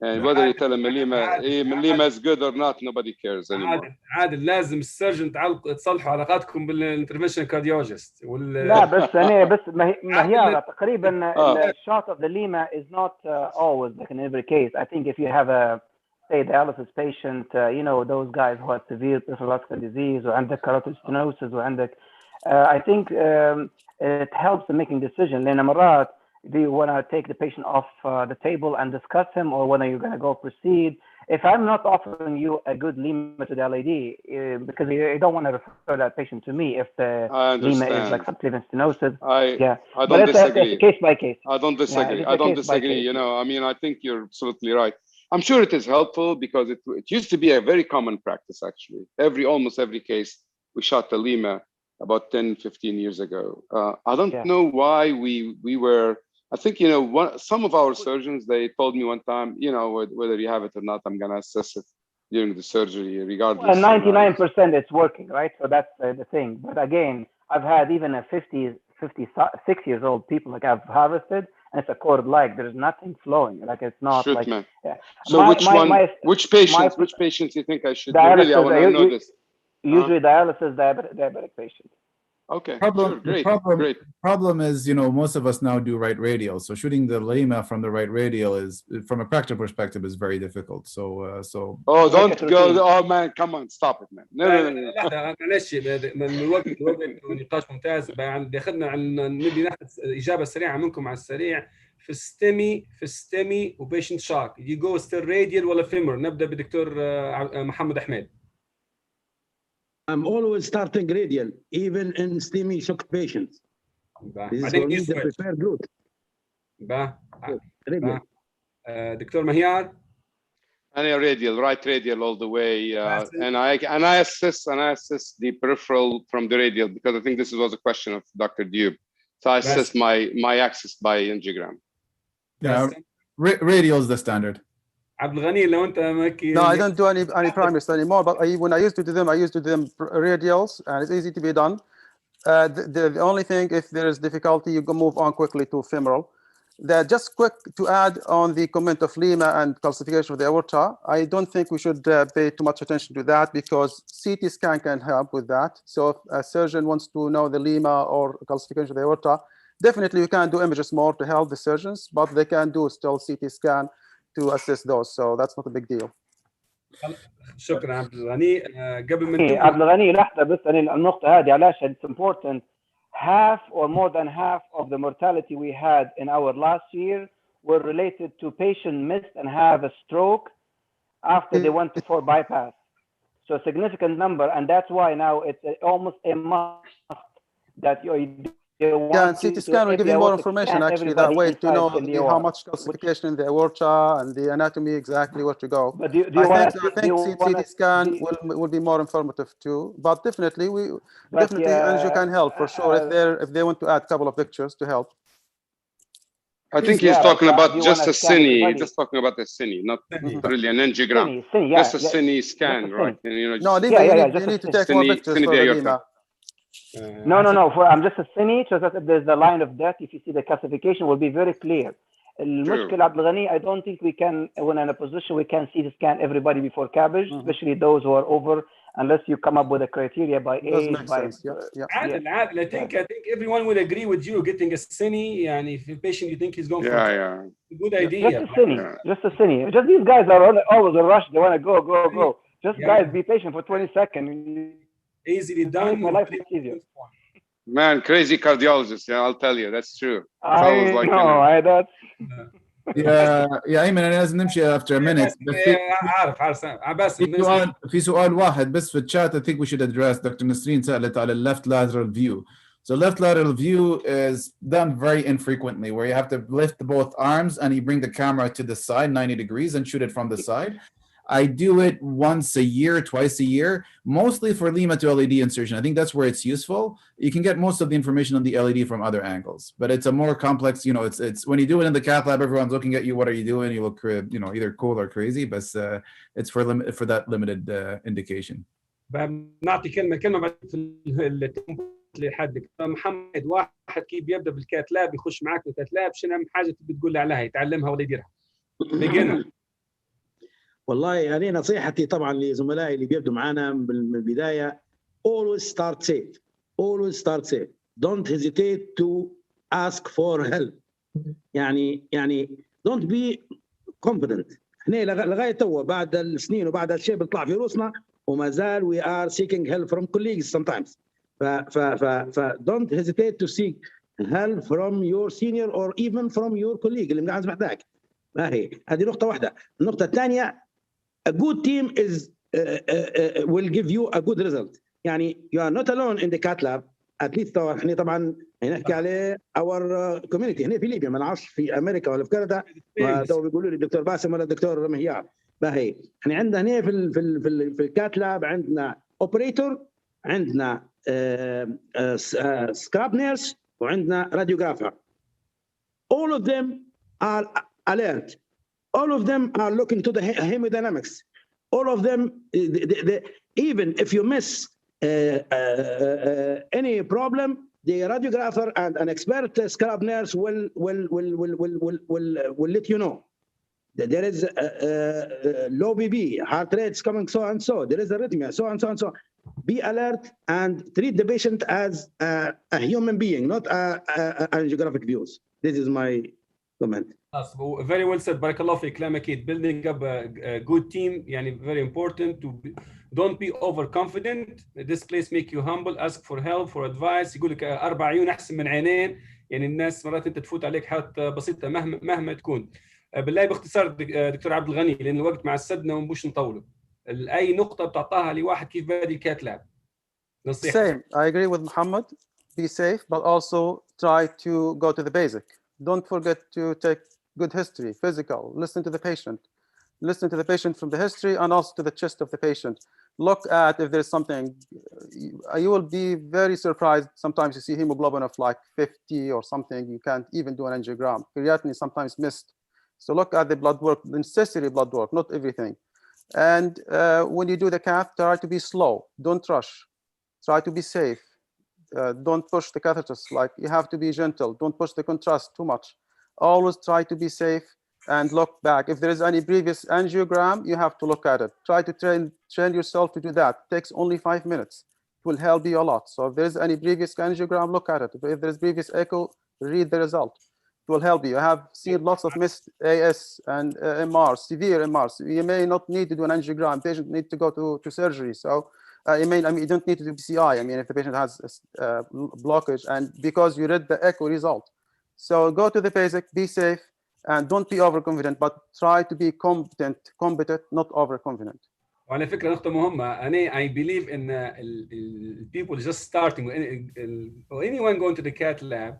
And whether you tell them Lima is good or not, nobody cares anymore. عادل لازم السيرجن تصلحوا علاقاتكم بالانترفنشن كارديولوجيست لا بس أنا بس ما هي تقريبا الشوت of the lima is not always like in every case. I think if you have a say dialysis patient, you know, those guys who have severe peripheral vascular disease وعندك carotid stenosis وعندك I think it helps in making decision. لأن مرات do you want to take the patient off the table and discuss him, or whether you're going to go proceed? If I'm not offering you a good lima to the LAD, because you don't want to refer that patient to me if the lima is like subclavian stenosis. I don't disagree. It's case by case. I don't disagree. Yeah, I don't disagree. You know, I mean, I think you're absolutely right. I'm sure it is helpful, because it used to be a very common practice, actually. Almost every case, we shot the lima about 10, 15 years ago. I don't know why we were. I think, you know, some of our surgeons, they told me one time, you know, whether you have it or not, I'm going to assess it during the surgery, regardless. Well, 99% it's working, right? So that's the thing. But again, I've had even a 56 years old people like I've harvested, and it's a cord like there's nothing flowing. Like it's not Shoot, like. Man. Yeah. So which patients you think I should? Really, I want to know this. Usually dialysis, diabetic patients. Okay. The problem is, you know, most of us now do right radial. So shooting the lima from the right radial is, from a practical perspective, is very difficult. So. Oh, don't go! Oh man, come on, stop it, man. No. معلش من الوقت نقاش ممتاز. دخلنا عن نبي ناخذ إجابة سريعة منكم على السريع. في الستمي وبيشنت شوك. You go still radial ولا femoral؟ نبدأ بدكتور محمد أحمد. I'm always starting radial, even in STEMI shock patients. This is for me the preferred route. Radial. دكتور مهيار. أنا radial, right radial all the way, and I assess the peripheral from the radial, because I think this was a question of Dr. Dube. So I assess my axis by angiogram. Yeah, radial is the standard. No, I don't do any primaries anymore. But when I used to do them, radials, and it's easy to be done. The only thing, if there is difficulty, you can move on quickly to femoral. Just quick to add on the comment of lima and calcification of the aorta, I don't think we should pay too much attention to that, because CT scan can help with that. So if a surgeon wants to know the lima or calcification of the aorta, definitely you can do images more to help the surgeons, but they can do still CT scan to assess those. So that's not a big deal. شكرا عبد الغني. قبل ما عبد الغني لحظة بس النقطة هذه علاش it's important. Half or more than half of the mortality we had in our last year were related to patient missed and have a stroke after they went for bypass. So a significant number, and that's why now it's almost a must that you're Yeah, and CT scan will give you more information actually that way to know how much calcification in the aorta and the anatomy exactly where to go. But do you I think CT scan will be more informative too. But definitely angio can help for sure if they want to add a couple of pictures to help. I think he's talking about just a Cine. He's just talking about the Cine, not really an angiogram. Cine, just a Cine scan, right? And, you know, no, you need to take more pictures for the Lima. No. I'm just a Cine, so that if there's the line of death, if you see the calcification, will be very clear. المشكلة عبد الغني, I don't think we can, when in a position we can see the scan everybody before cabbage, especially those who are over, unless you come up with a criteria by age. I think everyone will agree with you. Getting a Cine, and if a patient you think he's going for a good idea. Just a Cine. Just these guys are always in a rush. They want to go. Just guys, be patient for 20 seconds. Easily done. My life is easier. Man, crazy cardiologist. Yeah, I'll tell you, that's true. I know. يا ايمن انا لازم نمشي after a minute. عارف في سؤال واحد بس في الشات. I think we should address. Dr. Nasreen سألت على left lateral view. So left lateral view is done very infrequently, where you have to lift both arms and you bring the camera to the side 90 degrees and shoot it from the side. I do it once a year, twice a year, mostly for Lima to LED insertion. I think that's where it's useful. You can get most of the information on the LED from other angles, but it's a more complex, you know, it's when you do it in the cath lab, everyone's looking at you. What are you doing? You look, you know, either cool or crazy, but it's for that limited indication. نعطي كلمة بعد لحد محمد. واحد كيف بيبدأ بالكات لاب يخش معك بالكات لاب، شنو أهم حاجة تبي تقول له عليها يتعلمها ولا يديرها؟ بيجينا. والله يعني نصيحتي طبعا لزملائي اللي بيبدوا معنا من البدايه always start safe. Don't hesitate to ask for help. يعني don't be confident. احنا لغايه تو بعد السنين وبعد الشيء بيطلع في روسنا وما زال we are seeking help from colleagues sometimes. ف don't hesitate to seek help from your senior or even from your colleague اللي قاعد معك. ما هي هذه نقطه واحده. النقطه الثانيه a good team will give you a good result. يعني you are not alone in the cath lab. at least احنا طبعا نحكي عليه our community هنا في ليبيا، ما نعرفش في امريكا ولا في كندا. تو بيقولوا لي الدكتور باسم ولا الدكتور مهيار. باهي احنا عندنا هنا في الكاث لاب عندنا اوبريتور، عندنا سكراب نيرس، وعندنا راديوغرافر. all of them are alert. All of them are looking to the hemodynamics. All of them, even if you miss any problem, the radiographer and an expert scrub nurse will let you know that there is low BB, heart rates coming so and so, there is arrhythmia, so and so and so. Be alert and treat the patient as a human being, not angiographic views. This is my comment. Very well said. بارك الله فيك. كلام أكيد. Building up a good team يعني very important. Don't be overconfident. This place make you humble. Ask for help, for advice. يقول لك 4 عيون أحسن من عينين. يعني الناس مرات أنت تفوت عليك حالات بسيطة مهما تكون. بالله باختصار دكتور عبد الغني، لأن الوقت مع السدنا ونبوش نطوله. أي نقطة بتعطاها لواحد كيف بادي الكات لاب؟ Same. I agree with Muhammad. Be safe, but also try to go to the basic. Don't forget to take good history, physical. Listen to the patient. Listen to the patient from the history and also to the chest of the patient. Look at if there's something. You will be very surprised. Sometimes you see hemoglobin of like 50 or something. You can't even do an angiogram. Creatinine is sometimes missed. So look at the blood work, the necessary blood work, not everything. And when you do the cath, try to be slow. Don't rush. Try to be safe. Don't push the catheters. Like, you have to be gentle. Don't push the contrast too much. Always try to be safe and look back. If there is any previous angiogram, you have to look at it. Try to train yourself to do that. It takes only 5 minutes. It will help you a lot. So if there is any previous angiogram, look at it. If there is previous echo, read the result. It will help you. I have seen lots of missed AS and MRs, severe MRs. You may not need to do an angiogram. Patient need to go to surgery. So you don't need to do PCI. I mean, if the patient has blockage, and because you read the echo result. So go to the basic, be safe, and don't be overconfident, but try to be competent, not overconfident. وعلى فكره نقطه مهمه، انا I believe ان ال people just starting or anyone going to the cath lab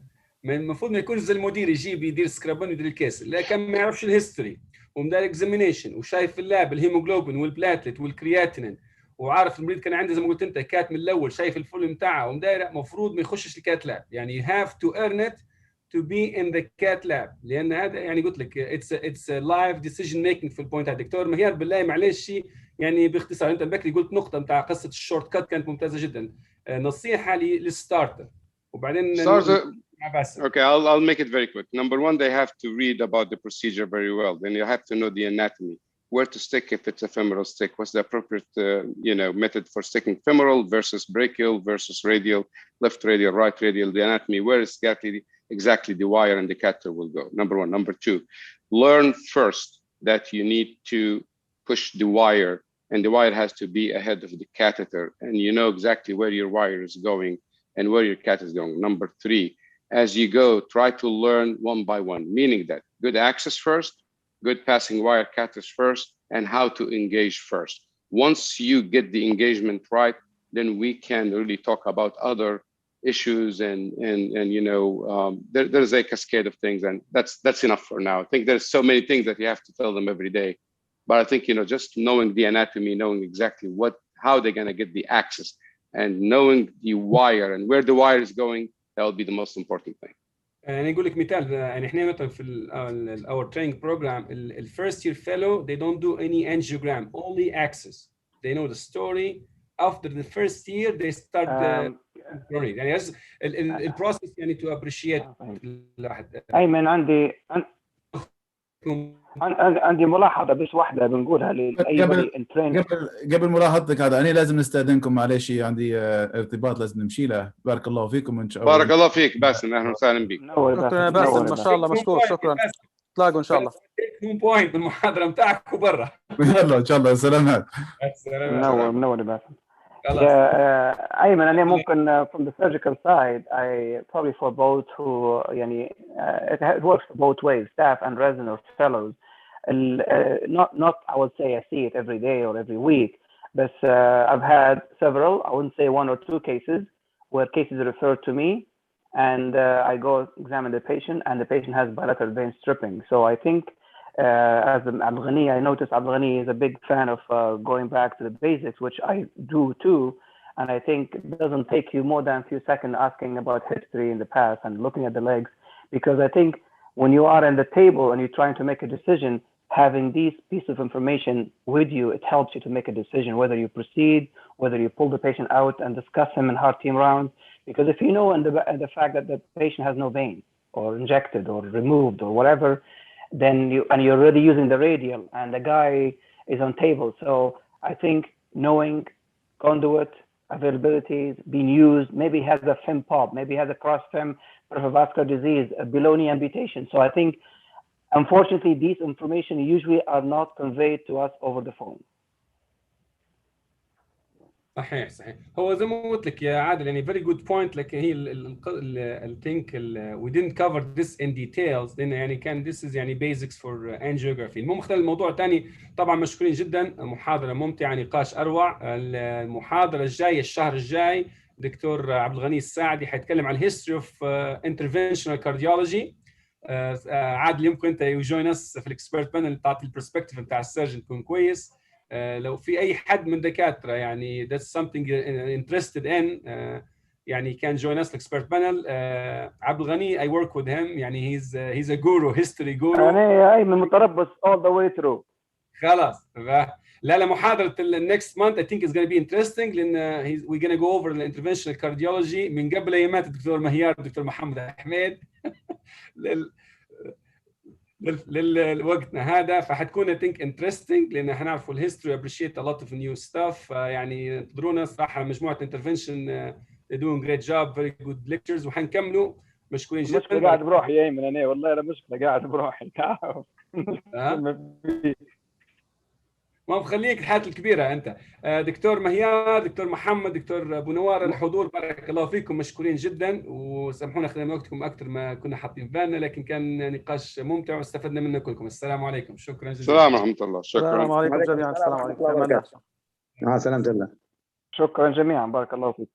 المفروض ما يكونش زي المدير يجيب يدير سكرابون يدير الكيس، لا كان ما يعرفش الهيستوري ومدار اكزامينيشن وشايف في اللاب الهيموجلوبين والبلاتلت والكرياتينين وعارف المريض كان عنده زي ما قلت انت كات من الاول، شايف الفول بتاعه ومدايره، المفروض ما يخشش الكات لاب. يعني you have to earn it to be in the cath lab، لان هذا يعني قلت لك it's a live decision making في البوينت. دكتور مهيار بالله معلش يعني باختصار، انت بكري قلت نقطه بتاع قصه الشورت كات كانت ممتازه جدا، نصيحه للستارتر وبعدين Okay, I'll make it very quick. Number one, they have to read about the procedure very well. Then you have to know the anatomy, where to stick if it's a femoral stick, what's the appropriate method for sticking femoral versus brachial versus radial, left radial, right radial, the anatomy, where exactly the wire and the catheter will go. Number one. Number two, learn first that you need to push the wire, and the wire has to be ahead of the catheter, and you know exactly where your wire is going and where your catheter is going. Number three, as you go, try to learn one by one, meaning that good access first, good passing wire catheters first, and how to engage first. Once you get the engagement right, then we can really talk about other issues and there's a cascade of things, and that's enough for now. I think there's so many things that you have to tell them every day, but I think just knowing the anatomy, knowing exactly how they're going to get the access, and knowing the wire and where the wire is going, that will be the most important thing. أنا أقول لك مثال، يعني إحنا مثلا في our training program the first year fellow they don't do any angiogram, only access. They know the story. After the first year they start coronary. يعني البروسيس يعني to appreciate الواحد. أيمن عندي ملاحظة بس واحدة بنقولها لأي قبل ملاحظتك هذا أنا لازم نستأذنكم معلش، عندي ارتباط لازم نمشي له. بارك الله فيكم إن شاء الله. بارك الله فيك باسم، أهلا وسهلا بك. دكتور باسم ما شاء الله مشكور، شكرا. تلاقوا إن شاء الله. بوينت بالمحاضرة متاعك وبرا. يلا إن شاء الله سلامات. منور باسم. أيمن أنا ممكن from the surgical side I probably for both who يعني it works both ways, staff and resident or fellows. Not I would say I see it every day or every week, but I've had several, I wouldn't say one or two cases where cases are referred to me and I go examine the patient and the patient has bilateral vein stripping. So I think as Abdelghani, I noticed Abdelghani is a big fan of going back to the basics, which I do too. And I think it doesn't take you more than a few seconds asking about history in the past and looking at the legs, because I think when you are on the table and you're trying to make a decision, having these pieces of information with you, it helps you to make a decision, whether you proceed, whether you pull the patient out and discuss him in heart team rounds. Because if you know and the fact that the patient has no vein or injected or removed or whatever, then you're already using the radial and the guy is on table. So I think knowing conduit availabilities being used, maybe has a fem pop, maybe has a cross fem peripheral vascular disease, a below knee amputation. So I think unfortunately these information usually are not conveyed to us over the phone. صحيح. هو زي ما قلت لك يا عادل يعني very good point. لكن هي I think we didn't cover this in details لأن يعني كان this is يعني basics for angiography. المهم خلال الموضوع الثاني طبعا مشكورين جدا، محاضرة ممتعة، نقاش أروع. المحاضرة الجاية الشهر الجاي دكتور عبد الغني الساعدي حيتكلم عن history of interventional cardiology. عادل يمكن أنت join us في الإكسبيرت بانل تعطي البرسبكتيف بتاع السيرجن يكون كويس. لو في أي حد من دكاترة يعني that's something interested in يعني can join us expert panel. عبد الغني I work with him يعني he's a guru, history guru. أنا أيمن متربص all the way through. خلاص لا محاضرة next month I think is going to be interesting لأن we're going to go over the interventional cardiology من قبل أيامات الدكتور مهيار الدكتور محمد حميد لوقتنا هذا، فحتكون I think interesting لأن حنعرفوا الهيستوري appreciate a lot of new stuff. يعني انتظرونا صراحة مجموعة intervention they're doing great job, very good lectures وحنكملوا. مشكورين جدا. مشكلة قاعد بروحي يا أيمن أنا والله أنا مشكلة قاعد بروحي تعرف. ما مخليك الحالة الكبيرة أنت. دكتور مهيار، دكتور محمد، دكتور أبو نوار، الحضور بارك الله فيكم، مشكورين جدا وسامحونا خلينا وقتكم أكثر ما كنا حاطين في بالنا، لكن كان نقاش ممتع واستفدنا منه كلكم. السلام عليكم، شكرا جزيلا. السلام ورحمة الله، شكرا. السلام عليكم جميعا. السلام عليكم. مع سلامة الله. شكرا جميعا، بارك الله فيك.